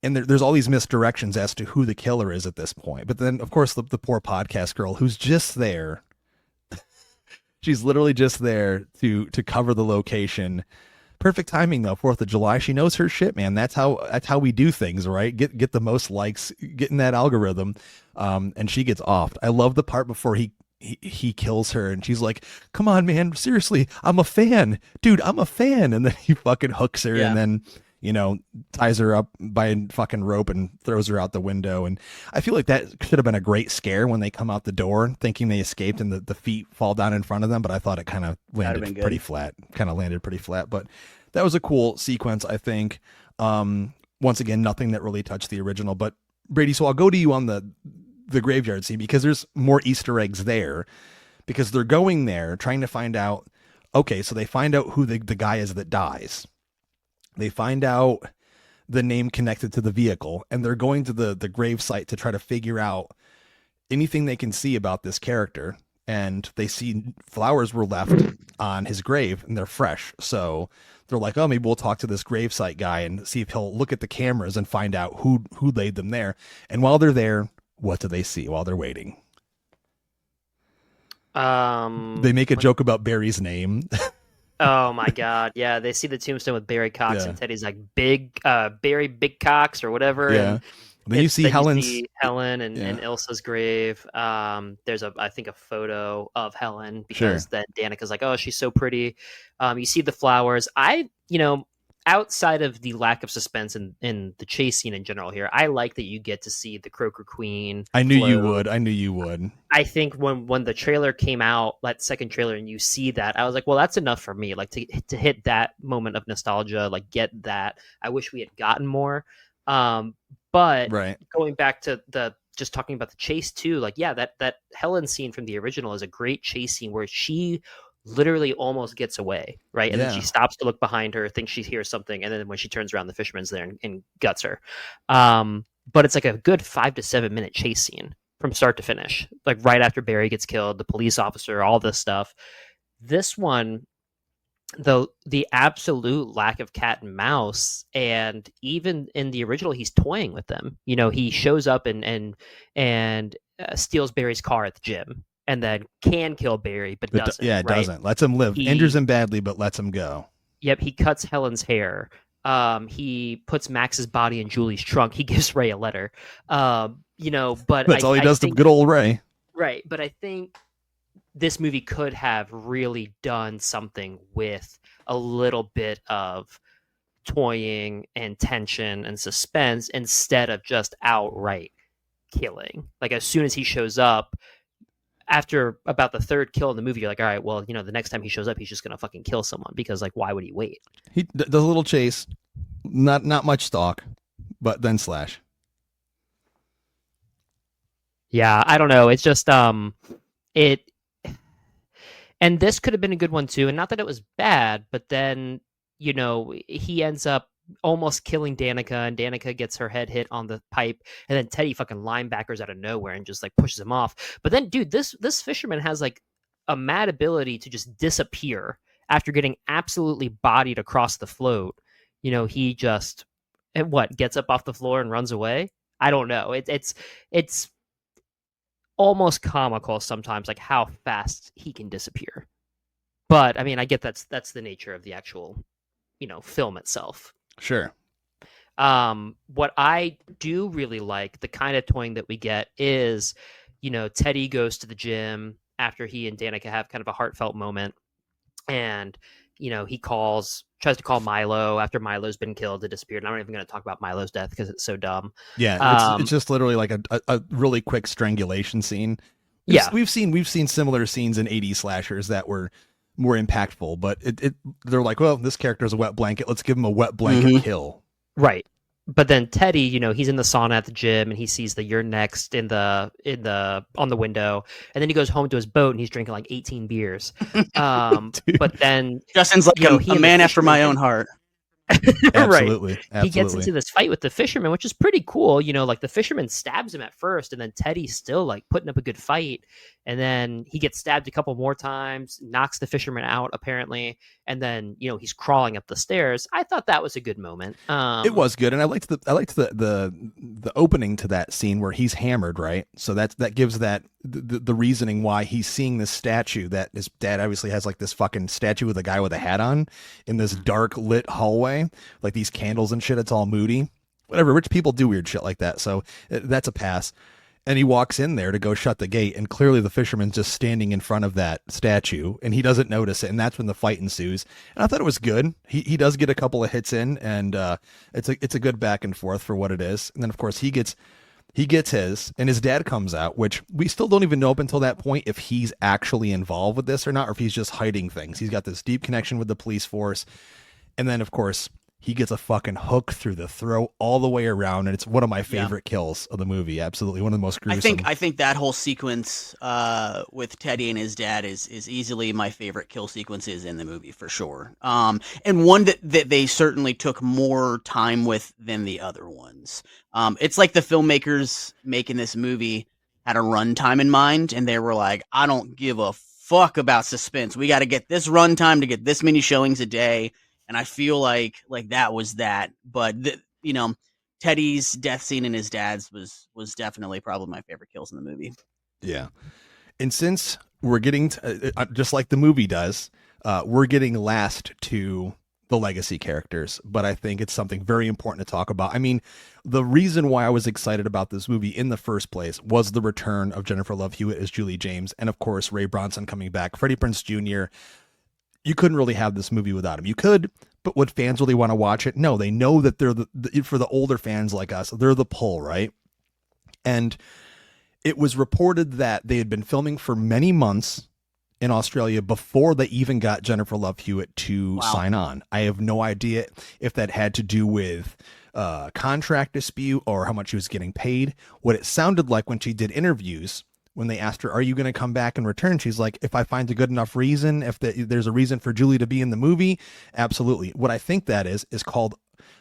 And there's all these misdirections as to who the killer is at this point. But then, of course, the poor podcast girl who's just there. She's literally just there to cover the location. Perfect timing though, 4th of July. She knows her shit, man. That's how we do things, right? Get the most likes, get in that algorithm. And she gets offed. I love the part before he kills her and she's like, come on, man, seriously, I'm a fan. Dude, I'm a fan. And then he fucking hooks her and then, ties her up by a fucking rope and throws her out the window. And I feel like that should have been a great scare when they come out the door thinking they escaped and the feet fall down in front of them. But I thought it kind of landed pretty flat, but that was a cool sequence, I think. Once again, nothing that really touched the original, but Brady, so I'll go to you on the graveyard scene because there's more Easter eggs there because they're going there trying to find out. Okay. So they find out who the guy is that dies. They find out the name connected to the vehicle, and they're going to the grave site to try to figure out anything they can see about this character. And they see flowers were left on his grave and they're fresh. So they're like, oh, maybe we'll talk to this gravesite guy and see if he'll look at the cameras and find out who laid them there. And while they're there, what do they see while they're waiting? They make a joke about Barry's name. Oh my God. Yeah. They see the tombstone with Barry Cox and Teddy's like Barry Big Cox or whatever. Yeah. And then you see Helen and Ilsa's grave. There's I think a photo of Helen because then Danica's like, oh, she's so pretty. You see the flowers. Outside of the lack of suspense in the chase scene in general here, I like that you get to see the Croaker Queen. I knew you would. I think when the trailer came out, that second trailer, and you see that, I was like, well, that's enough for me. Like to hit that moment of nostalgia, like get that. I wish we had gotten more. But going back to just talking about the chase too, like, yeah, that Helen scene from the original is a great chase scene where she literally almost gets away, right? And then she stops to look behind her, thinks she hears something, and then when she turns around, the fisherman's there and guts her. But it's like a good 5 to 7 minute chase scene from start to finish, like right after Barry gets killed, the police officer, all this stuff. This one, though, the absolute lack of cat and mouse, and even in the original, he's toying with them. He shows up and steals Barry's car at the gym. And then can kill Barry, but doesn't. Doesn't. Lets him live. Injures him badly, but lets him go. Yep, he cuts Helen's hair. He puts Max's body in Julie's trunk. He gives Ray a letter. But that's all he does to good old Ray. Right, but I think this movie could have really done something with a little bit of toying and tension and suspense instead of just outright killing. Like as soon as he shows up, after about the third kill in the movie, you're like, all right, well, the next time he shows up, he's just going to fucking kill someone because, like, why would he wait? He does a little chase, not much stalk, but then slash. Yeah, I don't know. It's just, and this could have been a good one too. And not that it was bad, but then, he ends up almost killing Danica, and Danica gets her head hit on the pipe, and then Teddy fucking linebackers out of nowhere and just like pushes him off. But then, dude, this fisherman has like a mad ability to just disappear after getting absolutely bodied across the float. He just gets up off the floor and runs away. I don't know. It's almost comical sometimes, like how fast he can disappear. But I mean, I get that's the nature of the actual, film itself. Sure. What I do really like, the kind of toying that we get is, Teddy goes to the gym after he and Danica have kind of a heartfelt moment. And, he tries to call Milo after Milo's been killed and disappeared. And I'm not even going to talk about Milo's death because it's so dumb. Yeah. It's just literally like a really quick strangulation scene. We've seen similar scenes in 80s slashers that were more impactful, but they're like, well, this character is a wet blanket. Let's give him a wet blanket kill. Right. But then Teddy, he's in the sauna at the gym and he sees the "you're next" on the window, and then he goes home to his boat and he's drinking like 18 beers. But then Justin's like a man after my own heart. Absolutely. He gets into this fight with the fisherman, which is pretty cool. Like the fisherman stabs him at first, and then Teddy's still like putting up a good fight. And then he gets stabbed a couple more times, knocks the fisherman out apparently, and then he's crawling up the stairs. I thought that was a good moment. It was good, and I liked the opening to that scene where he's hammered, right? So that gives that the reasoning why he's seeing this statue that his dad obviously has, like this fucking statue with a guy with a hat on in this dark lit hallway, like these candles and shit. It's all moody. Whatever, rich people do weird shit like that. So that's a pass. And he walks in there to go shut the gate, and clearly the fisherman's just standing in front of that statue, and he doesn't notice it, and that's when the fight ensues. And I thought it was good. He does get a couple of hits in, and it's a good back and forth for what it is. And then of course he gets his, and his dad comes out, which we still don't even know up until that point if he's actually involved with this or not, or if he's just hiding things. He's got this deep connection with the police force, and then of course he gets a fucking hook through the throat all the way around, and it's one of my favorite kills of the movie. Absolutely, one of the most gruesome. I think that whole sequence with Teddy and his dad is easily my favorite kill sequences in the movie for sure. And one that they certainly took more time with than the other ones. It's like the filmmakers making this movie had a runtime in mind, and they were like, I don't give a fuck about suspense. We got to get this runtime to get this many showings a day. And I feel like that was that, but Teddy's death scene and his dad's was definitely probably my favorite kills in the movie. Yeah, and since we're getting to, just like the movie does, we're getting last to the legacy characters, but I think it's something very important to talk about. I mean, the reason why I was excited about this movie in the first place was the return of Jennifer Love Hewitt as Julie James, and of course Ray Bronson coming back, Freddie Prinze Jr. You couldn't really have this movie without him. You could, but would fans really want to watch it? No, they know that they're for the older fans like us, they're the pull, right? And it was reported that they had been filming for many months in Australia before they even got Jennifer Love Hewitt to sign on. I have no idea if that had to do with contract dispute or how much she was getting paid. What it sounded like when she did interviews, when they asked her, are you going to come back and return? She's like, if I find a good enough reason, if there's a reason for Julie to be in the movie, absolutely. What I think that is called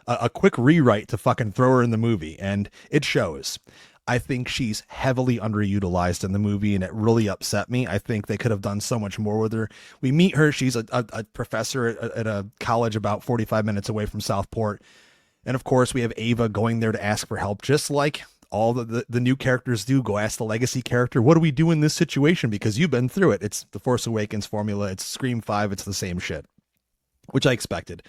a quick rewrite to fucking throw her in the movie. And it shows. I think she's heavily underutilized in the movie, and it really upset me. I think they could have done so much more with her. We meet her. She's a professor at a college about 45 minutes away from Southport. And of course, we have Ava going there to ask for help, just like all the new characters do. Go ask the legacy character, what do we do in this situation? Because you've been through it. It's the Force Awakens formula. It's Scream 5. It's the same shit, which I expected.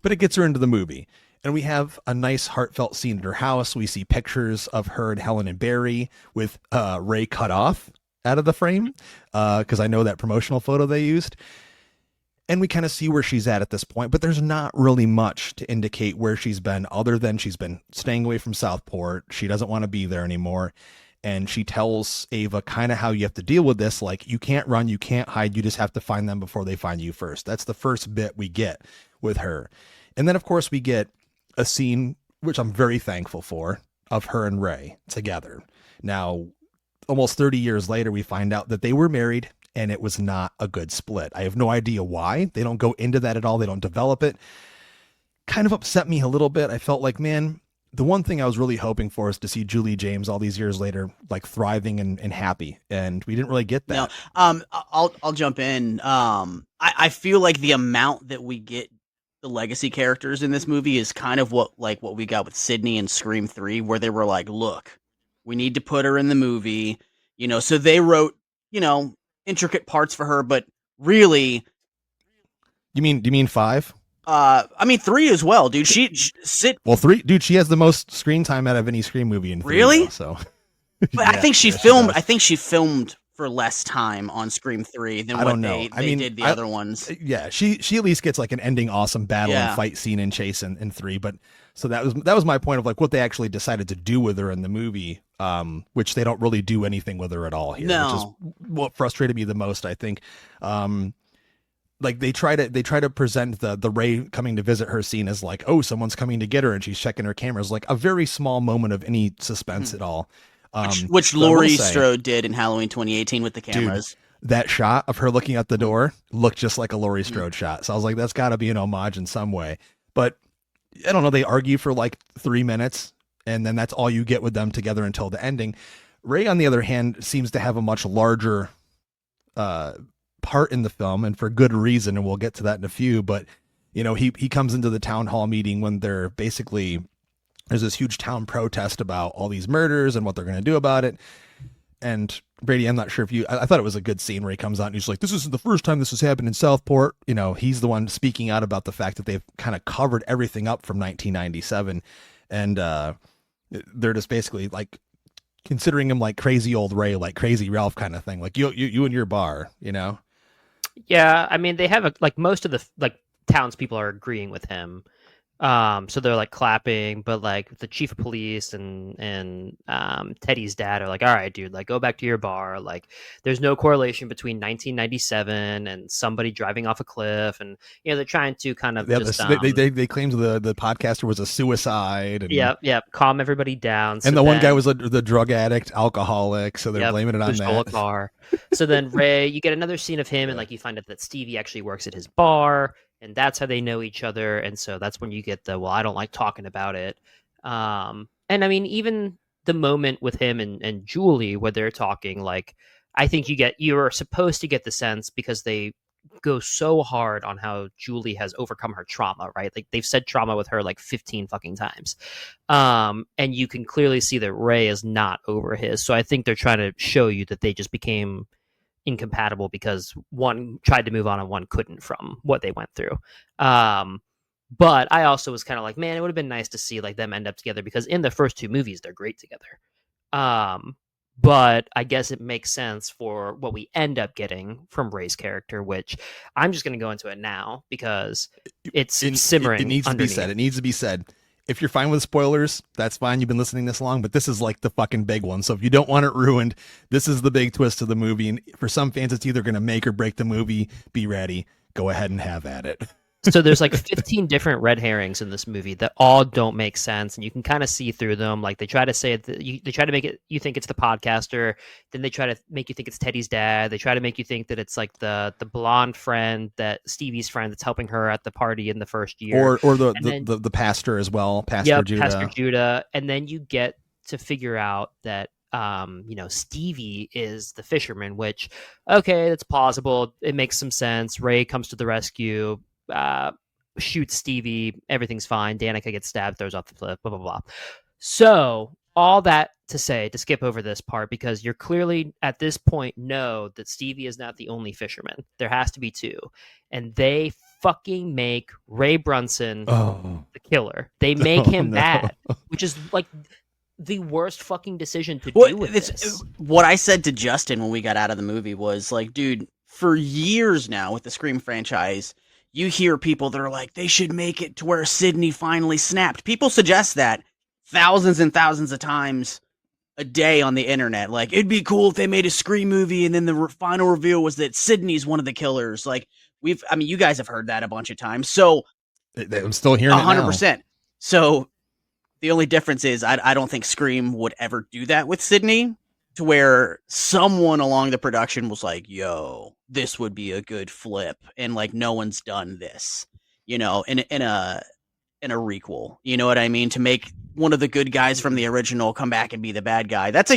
But it gets her into the movie. And we have a nice heartfelt scene at her house. We see pictures of her and Helen and Barry with Ray cut off out of the frame, because I know that promotional photo they used. And we kind of see where she's at this point, but there's not really much to indicate where she's been other than she's been staying away from Southport. She doesn't want to be there anymore. And she tells Ava kind of how you have to deal with this. Like, you can't run, you can't hide. You just have to find them before they find you first. That's the first bit we get with her. And then, of course, we get a scene, which I'm very thankful for, of her and Ray together. Now, almost 30 years later, we find out that they were married, and it was not a good split. I have no idea why. They don't go into that at all. They don't develop it. Kind of upset me a little bit. I felt like, man, the one thing I was really hoping for is to see Julie James all these years later, like thriving and happy. And we didn't really get that. No, I'll jump in. I feel like the amount that we get the legacy characters in this movie is kind of what we got with Sydney and Scream 3, where they were like, look, we need to put her in the movie, so they wrote, intricate parts for her, but really. Do you mean 5? I mean 3 as well, dude. Well, 3, dude, she has the most screen time out of any Scream movie in 3. Really? Though, so. But yeah, I think she filmed for less time on Scream 3 than what they did the other ones. Yeah, she at least gets like an ending awesome battle and fight scene and chase in 3. But so that was my point of like what they actually decided to do with her in the movie, which they don't really do anything with her at all here. No. Which is what frustrated me the most, I think. Like they try to present the Ray coming to visit her scene as like, oh, someone's coming to get her and she's checking her cameras, like a very small moment of any suspense at all. Which Laurie Strode did in Halloween 2018 with the cameras. Dude, that shot of her looking out the door looked just like a Laurie Strode shot. So I was like, that's got to be an homage in some way. But I don't know, they argue for like 3 minutes, and then that's all you get with them together until the ending. Ray, on the other hand, seems to have a much larger part in the film, and for good reason, and we'll get to that in a few. But you know, he comes into the town hall meeting when they're basically, there's this huge town protest about all these murders and what they're going to do about it. And Brady, I'm not sure if I thought it was a good scene where he comes out and he's like, this isn't the first time this has happened in Southport. You know, he's the one speaking out about the fact that they've kind of covered everything up from 1997. And they're just basically like considering him like crazy old Ray, like crazy Ralph kind of thing. Like you and your bar, you know? Yeah. I mean, they have like most of the like townspeople are agreeing with him. So they're like clapping, but like the chief of police and Teddy's dad are like, all right, dude, like go back to your bar. Like there's no correlation between 1997 and somebody driving off a cliff. And, you know, they're trying to kind of just, they claimed the podcaster was a suicide. And, yeah. Calm everybody down. And the one guy was the drug addict, alcoholic. So they're blaming it on that. Bar. So then Ray, you get another scene of him and like you find out that Stevie actually works at his bar. And that's how they know each other. And so that's when you get the, well, I don't like talking about it. And I mean, even the moment with him and Julie, where they're talking, like, I think you're supposed to get the sense because they go so hard on how Julie has overcome her trauma, right? Like they've said trauma with her like 15 fucking times. And you can clearly see that Ray is not over his. So I think they're trying to show you that they just became incompatible because one tried to move on and one couldn't from what they went through. But I also was kind of like, man, it would have been nice to see like them end up together because in the first two movies they're great together. But I guess it makes sense for what we end up getting from Ray's character, which I'm just going to go into it now because it's simmering. It needs to be said. It needs to be said. If you're fine with spoilers, that's fine. You've been listening this long, but this is like the fucking big one. So if you don't want it ruined, this is the big twist of the movie. And for some fans, it's either going to make or break the movie. B-Ratty, go ahead and have at it. So there's like 15 different red herrings in this movie that all don't make sense, and you can kind of see through them. Like they try to say they try to make it you think it's the podcaster, then they try to make you think it's Teddy's dad. They try to make you think that it's like the blonde friend, that Stevie's friend that's helping her at the party in the first year, or the pastor as well, Pastor Judah. Pastor Judah, and then you get to figure out that Stevie is the fisherman, which okay, that's plausible. It makes some sense. Ray comes to the rescue. Shoots Stevie, everything's fine. Danica gets stabbed, throws off the cliff, blah, blah, blah. So all that to say, to skip over this part, because you're clearly at this point know that Stevie is not the only fisherman. There has to be two. And they fucking make Ray Brunson the killer. They make him bad, which is like the worst fucking decision to do with this. What I said to Justin when we got out of the movie was like, dude, for years now with the Scream franchise, you hear people that are like, they should make it to where Sidney finally snapped. People suggest that thousands and thousands of times a day on the internet. Like, it'd be cool if they made a Scream movie and then the final reveal was that Sidney's one of the killers. Like, you guys have heard that a bunch of times. So I'm still hearing 100%. So the only difference is I don't think Scream would ever do that with Sidney, to where someone along the production was like, yo, this would be a good flip. And like, no one's done this, in a requel, you know what I mean? To make one of the good guys from the original come back and be the bad guy. That's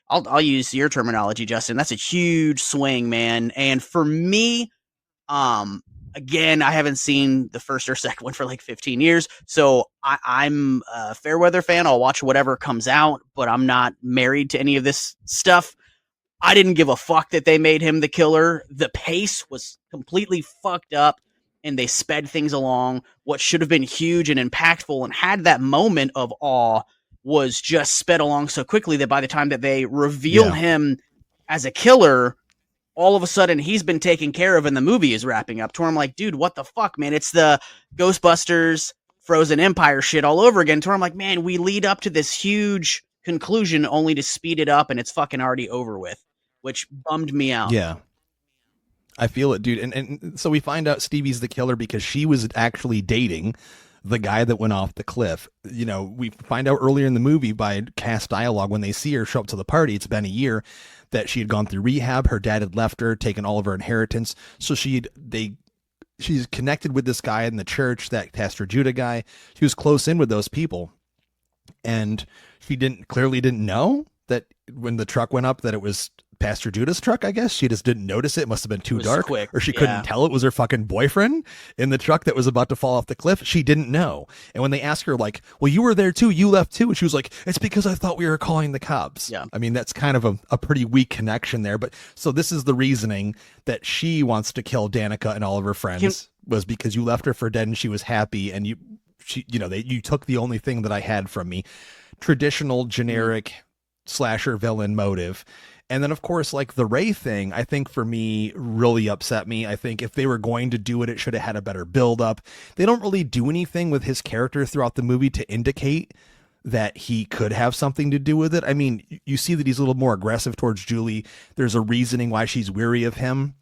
I'll use your terminology, Justin. That's a huge swing, man. And for me, again, I haven't seen the first or second one for like 15 years. So I'm a Fairweather fan. I'll watch whatever comes out, but I'm not married to any of this stuff. I didn't give a fuck that they made him the killer. The pace was completely fucked up and they sped things along. What should have been huge and impactful and had that moment of awe was just sped along so quickly that by the time that they reveal him as a killer, all of a sudden he's been taken care of and the movie is wrapping up. To where I'm like, dude, what the fuck, man? It's the Ghostbusters Frozen Empire shit all over again. To where I'm like, man, we lead up to this huge conclusion only to speed it up and it's fucking already over with, which bummed me out. Yeah. I feel it, dude. And so we find out Stevie's the killer because she was actually dating the guy that went off the cliff. We find out earlier in the movie by cast dialogue when they see her show up to the party, it's been a year, that she had gone through rehab. Her dad had left her, taken all of her inheritance. So they she's connected with this guy in the church, that Pastor Judah guy. She was close in with those people, and she clearly didn't know that when the truck went up that it was Pastor Judah's truck. I guess she just didn't notice it. It must have been too dark, quick. or she couldn't tell it was her fucking boyfriend in the truck that was about to fall off the cliff. She didn't know. And when they asked her, like, well, you were there too, you left too, and she was like, it's because I thought we were calling the cops. Yeah. I mean, that's kind of a pretty weak connection there. But so this is the reasoning that she wants to kill Danica and all of her friends, was because you left her for dead and she was happy, and you took the only thing that I had from me. Traditional generic slasher villain motive. And then, of course, like the Ray thing, I think for me really upset me. I think if they were going to do it, it should have had a better build up. They don't really do anything with his character throughout the movie to indicate that he could have something to do with it. I mean, you see that he's a little more aggressive towards Julie. There's a reasoning why she's weary of him.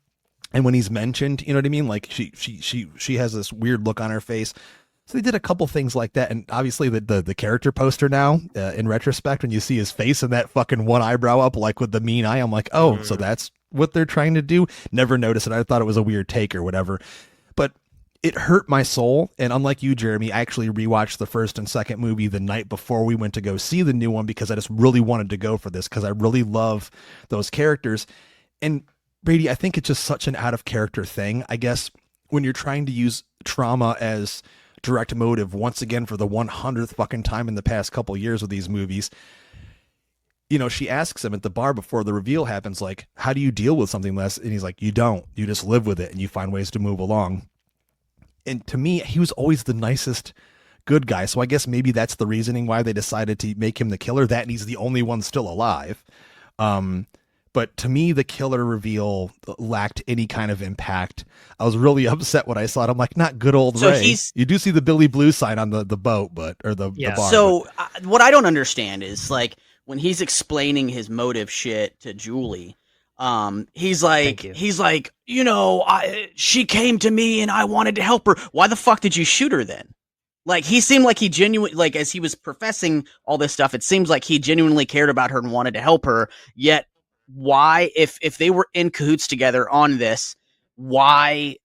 And when he's mentioned, you know what I mean? Like she has this weird look on her face. So they did a couple things like that, and obviously the character poster now, in retrospect, when you see his face and that fucking one eyebrow up, like with the mean eye, I'm like, oh, so that's what they're trying to do? Never noticed it. I thought it was a weird take or whatever. But it hurt my soul, and unlike you, Jeremy, I actually rewatched the first and second movie the night before we went to go see the new one, because I just really wanted to go for this, because I really love those characters. And Brady, I think it's just such an out of character thing, I guess, when you're trying to use trauma as direct motive once again for the 100th fucking time in the past couple years with these movies. You know, she asks him at the bar before the reveal happens, like, how do you deal with something less? And he's like, you don't. You just live with it and you find ways to move along. And to me, he was always the nicest good guy. So I guess maybe that's the reasoning why they decided to make him the killer, that and he's the only one still alive. But to me, the killer reveal lacked any kind of impact. I was really upset when I saw it. I'm like, not good old Ray. You do see the Billy Blue sign on the boat, the bar. So what I don't understand is, like, when he's explaining his motive shit to Julie, he's like, you know, she came to me and I wanted to help her. Why the fuck did you shoot her then? Like, he seemed like he genuinely, like, as he was professing all this stuff, it seems like he genuinely cared about her and wanted to help her. Yet, why, if they were in cahoots together on this, why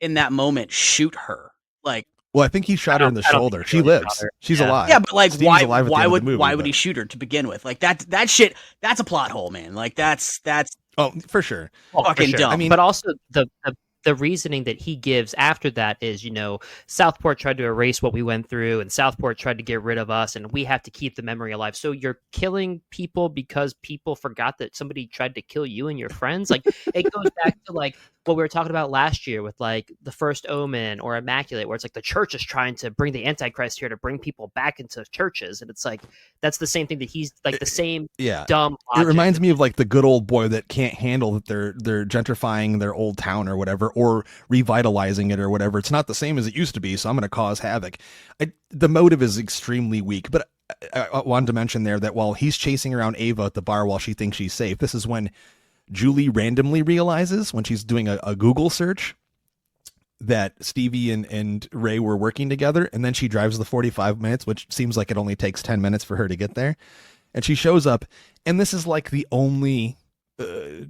in that moment shoot her? Like, well, I think he shot her in the shoulder. She lives. She's alive. Yeah, but like, Steve's why would he shoot her to begin with? Like, that shit, that's a plot hole, man. Like, that's oh, for sure. Fucking dumb. I mean, but also the reasoning that he gives after that is, you know, Southport tried to erase what we went through, and Southport tried to get rid of us, and we have to keep the memory alive. So you're killing people because people forgot that somebody tried to kill you and your friends? Like, it goes back to, like, what we were talking about last year with, like, The First Omen or Immaculate, where it's like the church is trying to bring the Antichrist here to bring people back into churches. And it's like, that's the same thing that he's, like, the same dumb logic. It reminds me of, like, the good old boy that can't handle that they're gentrifying their old town or whatever, or revitalizing it or whatever. It's not the same as it used to be, so I'm going to cause havoc. The motive is extremely weak, but I wanted to mention there that while he's chasing around Ava at the bar while she thinks she's safe, this is when Julie randomly realizes, when she's doing a Google search, that Stevie and Ray were working together, and then she drives the 45 minutes, which seems like it only takes 10 minutes for her to get there. And she shows up, and this is like the only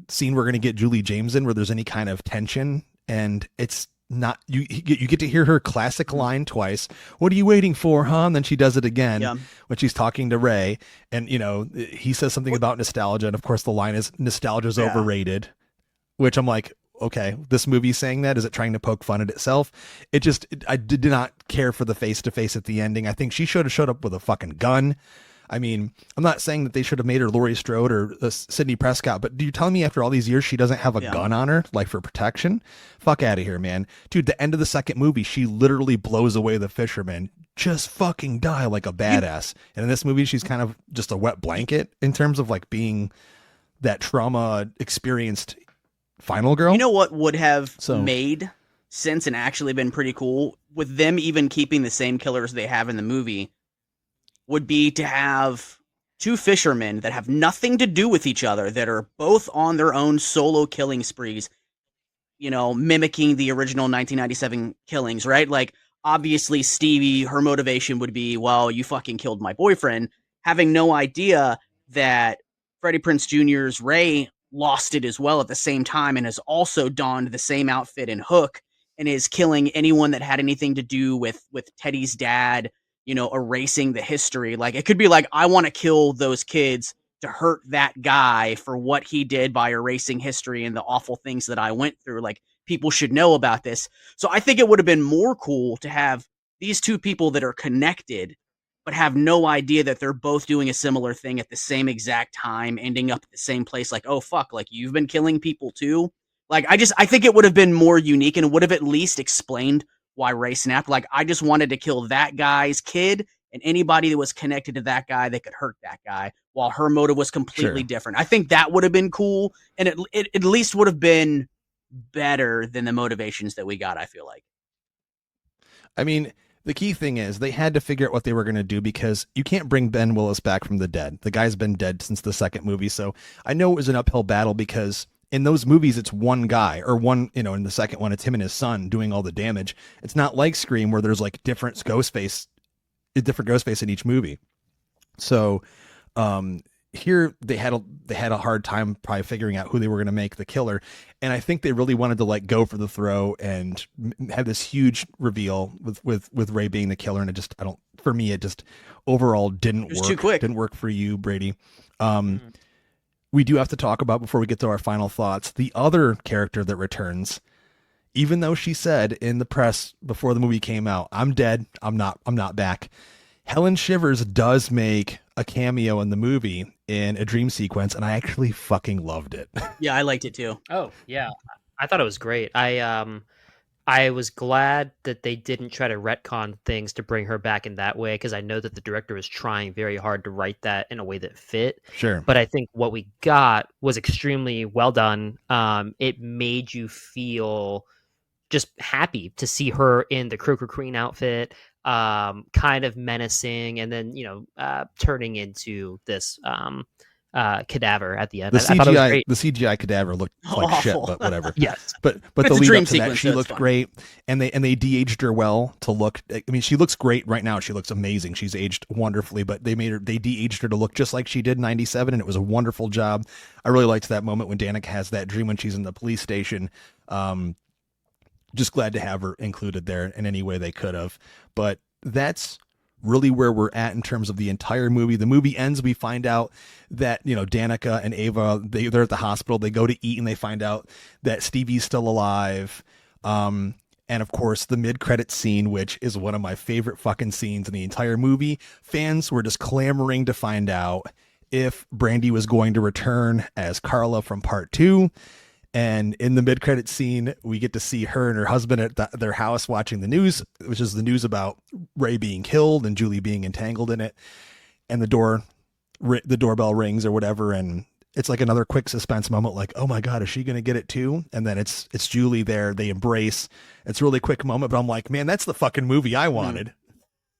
scene we're going to get Julie James in where there's any kind of tension, and it's not, you get to hear her classic line twice. What are you waiting for, huh? And then she does it again when she's talking to Ray, and, you know, he says something about nostalgia, and of course the line is nostalgia's overrated, which I'm like, okay, this movie's saying that? Is it trying to poke fun at itself? I did not care for the face-to-face at the ending. I think she should have showed up with a fucking gun. I mean, I'm not saying that they should have made her Laurie Strode or Sidney Prescott, but do you tell me after all these years she doesn't have a gun on her, like, for protection? Fuck out of here, man. Dude, the end of the second movie, she literally blows away the fisherman. Just fucking die like a badass. And in this movie, she's kind of just a wet blanket in terms of, like, being that trauma-experienced final girl. You know what would have made sense and actually been pretty cool, with them even keeping the same killers they have in the movie, would be to have two fishermen that have nothing to do with each other, that are both on their own solo killing sprees, you know, mimicking the original 1997 killings, right? Like, obviously Stevie, her motivation would be, well, you fucking killed my boyfriend, having no idea that Freddie Prinze Jr.'s Ray lost it as well at the same time and has also donned the same outfit in Hook and is killing anyone that had anything to do with Teddy's dad, erasing the history. Like, it could be like, I want to kill those kids to hurt that guy for what he did by erasing history and the awful things that I went through. Like, people should know about this. So I think it would have been more cool to have these two people that are connected, but have no idea that they're both doing a similar thing at the same exact time, ending up at the same place. Like, oh, fuck, like, you've been killing people too. Like, I think it would have been more unique and would have at least explained why Ray snapped. Like, I just wanted to kill that guy's kid and anybody that was connected to that guy that could hurt that guy, while her motive was completely different. I think that would have been cool, and it at least would have been better than the motivations that we got, I feel like. I mean, the key thing is they had to figure out what they were going to do, because you can't bring Ben Willis back from the dead. The guy's been dead since the second movie. So I know it was an uphill battle, because in those movies, it's one guy, or one, in the second one, it's him and his son doing all the damage. It's not like Scream where there's like different Ghostface in each movie. So here they had a hard time probably figuring out who they were going to make the killer. And I think they really wanted to like go for the throw and have this huge reveal with Ray being the killer. And for me, it just overall didn't work. Too quick. Didn't work for you, Brady. We do have to talk about, before we get to our final thoughts, the other character that returns, even though she said in the press before the movie came out, I'm dead. I'm not back. Helen Shivers does make a cameo in the movie in a dream sequence, and I actually fucking loved it. Yeah, I liked it too. Oh, yeah. I thought it was great. I was glad that they didn't try to retcon things to bring her back in that way, because I know that the director was trying very hard to write that in a way that fit. Sure. But I think what we got was extremely well done. It made you feel just happy to see her in the Croaker Queen outfit, kind of menacing, and then turning into this cadaver at the end. The I thought it was great. The CGI cadaver looked like Awful. shit, but whatever. Yes, but It's the a lead dream up to that, sequence, she so it's looked fine. great, and they de-aged her well to look. I mean, she looks great right now. She looks amazing. She's aged wonderfully, but they de-aged her to look just like she did in '97, and it was a wonderful job. I really liked that moment when Danica has that dream when she's in the police station. Just glad to have her included there in any way they could have. But that's really where we're at in terms of the entire movie. The movie ends, we find out that, Danica and Ava, they're at the hospital, they go to eat, and they find out that Stevie's still alive. And of course, the mid-credits scene, which is one of my favorite fucking scenes in the entire movie. Fans were just clamoring to find out if Brandy was going to return as Carla from part 2. And in the mid-credit scene, we get to see her and her husband at their house watching the news, which is the news about Ray being killed and Julie being entangled in it. And the doorbell rings or whatever, and it's like another quick suspense moment, like, oh my God, is she going to get it too? And then it's Julie there. They embrace. It's a really quick moment, but I'm like, man, that's the fucking movie I wanted.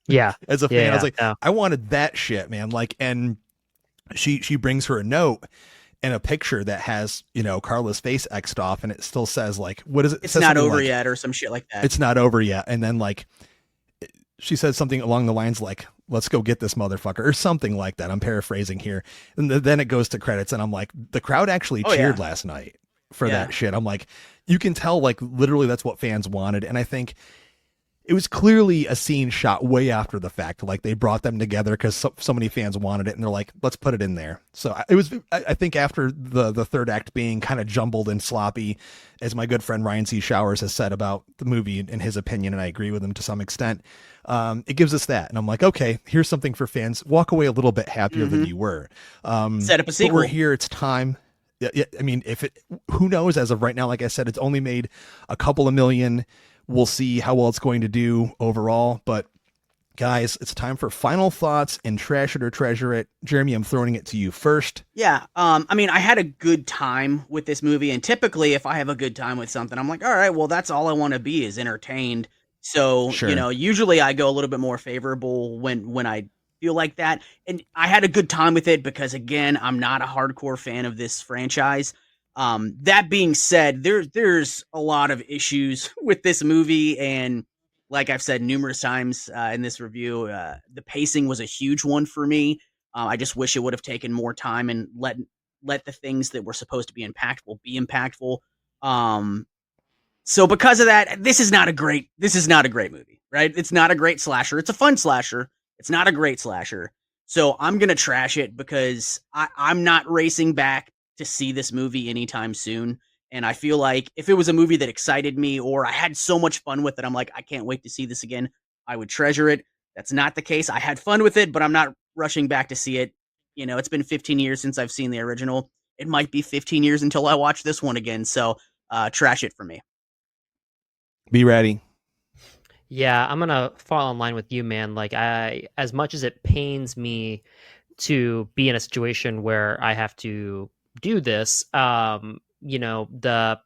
Yeah. As a fan, Yeah, I was like, yeah. I wanted that shit, man. Like, and she brings her a note and a picture that has, Carla's face X'd off, and it still says like, what is it? It's not over yet, or some shit like that. It's not over yet. And then like, she says something along the lines like, let's go get this motherfucker, or something like that. I'm paraphrasing here. And then it goes to credits, and I'm like, the crowd actually cheered last night for that shit. I'm like, you can tell, like, literally that's what fans wanted. And I think it was clearly a scene shot way after the fact. Like, they brought them together because so many fans wanted it, and they're like, let's put it in there. So it was, I think, after the third act being kind of jumbled and sloppy, as my good friend Ryan C. Showers has said about the movie in his opinion, and I agree with him to some extent, it gives us that. And I'm like, okay, here's something for fans. Walk away a little bit happier than you were. Set up a sequel. But we're here. It's time. Yeah, I mean, who knows? As of right now, like I said, it's only made a couple of million. We'll see how well it's going to do overall. But guys, it's time for final thoughts and trash it or treasure it. Jeremy, I'm throwing it to you first. Yeah. I mean, I had a good time with this movie, and typically if I have a good time with something, I'm like, all right, well, that's all I want to be, is entertained. So, Sure. Usually I go a little bit more favorable when I feel like that. And I had a good time with it because, again, I'm not a hardcore fan of this franchise. That being said, there's a lot of issues with this movie, and like I've said numerous times in this review, the pacing was a huge one for me. I just wish it would have taken more time and let the things that were supposed to be impactful be impactful. So because of that, this is not a great movie, right? It's not a great slasher. It's a fun slasher. It's not a great slasher. So I'm gonna trash it because I'm not racing back to see this movie anytime soon. And I feel like if it was a movie that excited me or I had so much fun with it, I'm like, I can't wait to see this again, I would treasure it. That's not the case. I had fun with it, but I'm not rushing back to see it. You know, it's been 15 years since I've seen the original. It might be 15 years until I watch this one again. So trash it for me. B-Ratty. Yeah, I'm gonna fall in line with you, man. Like, as much as it pains me to be in a situation where I have to do this, the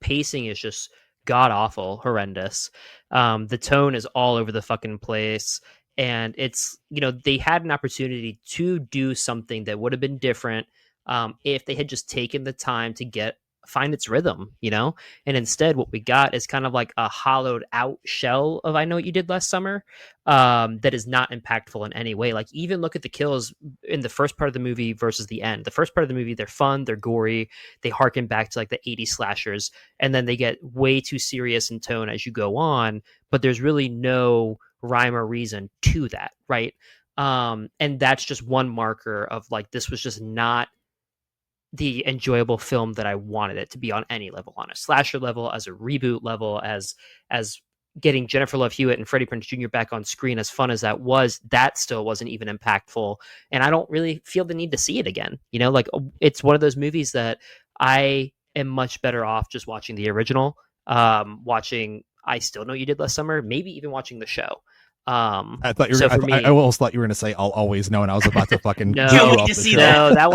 pacing is just god awful, horrendous. The tone is all over the fucking place, and it's, they had an opportunity to do something that would have been different, if they had just taken the time to find its rhythm, and instead what we got is kind of like a hollowed out shell of I Know What You Did Last Summer, that is not impactful in any way. Like, even look at the kills in the first part of the movie versus the end. The first part of the movie, they're fun, they're gory, they harken back to like the 80s slashers, and then they get way too serious in tone as you go on, but there's really no rhyme or reason to that, right? And that's just one marker of like, this was just not the enjoyable film that I wanted it to be on any level, on a slasher level, as a reboot level, as getting Jennifer Love Hewitt and Freddie Prinze Jr. back on screen. As fun as that still wasn't even impactful. And I don't really feel the need to see it again. Like, it's one of those movies that I am much better off just watching the original, watching I Still Know You Did Last Summer, maybe even watching the show. I thought you were. I almost thought you were going to say "I'll always know," and I was about to fucking no, get you off the show. No, that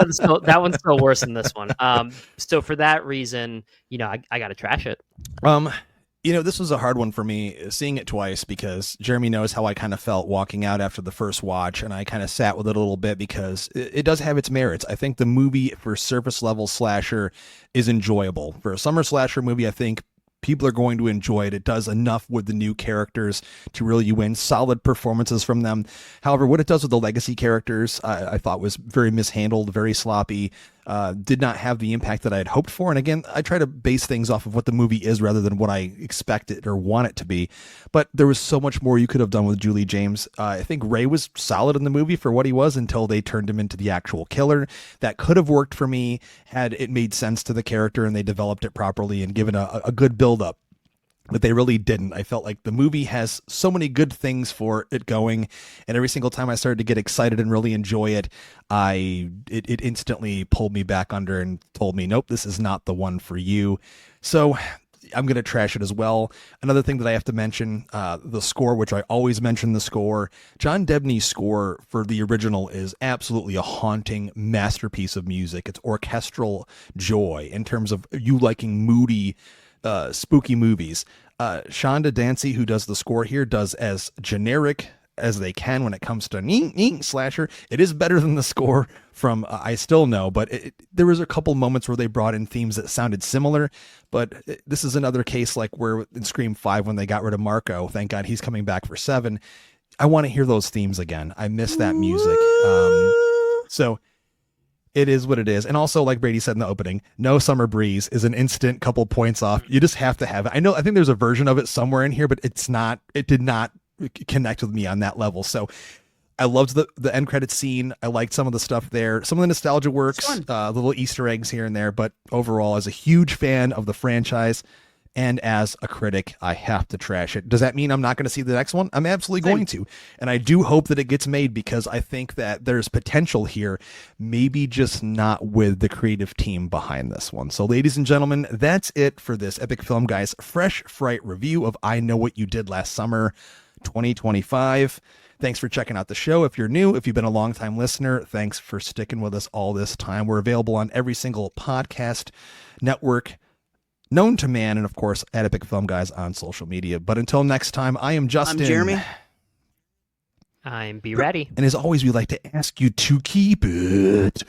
one's still worse than this one. So for that reason, I got to trash it. This was a hard one for me, seeing it twice, because Jeremy knows how I kind of felt walking out after the first watch, and I kind of sat with it a little bit because it does have its merits. I think the movie for surface level slasher is enjoyable. For a summer slasher movie, I think people are going to enjoy it. It does enough with the new characters to reel you in. Solid performances from them. However, what it does with the legacy characters, I thought was very mishandled, very sloppy. Did not have the impact that I had hoped for. And again, I try to base things off of what the movie is rather than what I expect it or want it to be. But there was so much more you could have done with Julie James. I think Ray was solid in the movie for what he was until they turned him into the actual killer. That could have worked for me had it made sense to the character and they developed it properly and given a good build up. But they really didn't. I felt like the movie has so many good things for it going, and every single time I started to get excited and really enjoy it, it instantly pulled me back under and told me, nope, this is not the one for you. So I'm going to trash it as well. Another thing that I have to mention, the score, which I always mention the score. John Debney's score for the original is absolutely a haunting masterpiece of music. It's orchestral joy in terms of you liking moody, spooky movies. Shonda Dancy, who does the score here, does as generic as they can when it comes to slasher. It is better than the score from I Still Know, but there was a couple moments where they brought in themes that sounded similar, but this is another case like where in Scream 5 when they got rid of Marco, thank God he's coming back for 7. I want to hear those themes again. I miss that music. So it is what it is. And also, like Brady said in the opening, No Summer Breeze is an instant couple points off. You just have to have it. I think there's a version of it somewhere in here, but it did not connect with me on that level. So I loved the end credits scene. I liked some of the stuff there. Some of the nostalgia works, little Easter eggs here and there, but overall, as a huge fan of the franchise and as a critic, I have to trash it. Does that mean I'm not going to see the next one? I'm absolutely going to. And I do hope that it gets made because I think that there's potential here, maybe just not with the creative team behind this one. So ladies and gentlemen, that's it for this Epic Film Guys Fresh Fright review of I Know What You Did Last Summer 2025. Thanks for checking out the show. If you're new, if you've been a long-time listener, thanks for sticking with us all this time. We're available on every single podcast network known to man, and of course at Epic Film Guys on social media. But until next time, I am Justin. I'm Jeremy. I'm B-Ratty. And as always, we like to ask you to keep it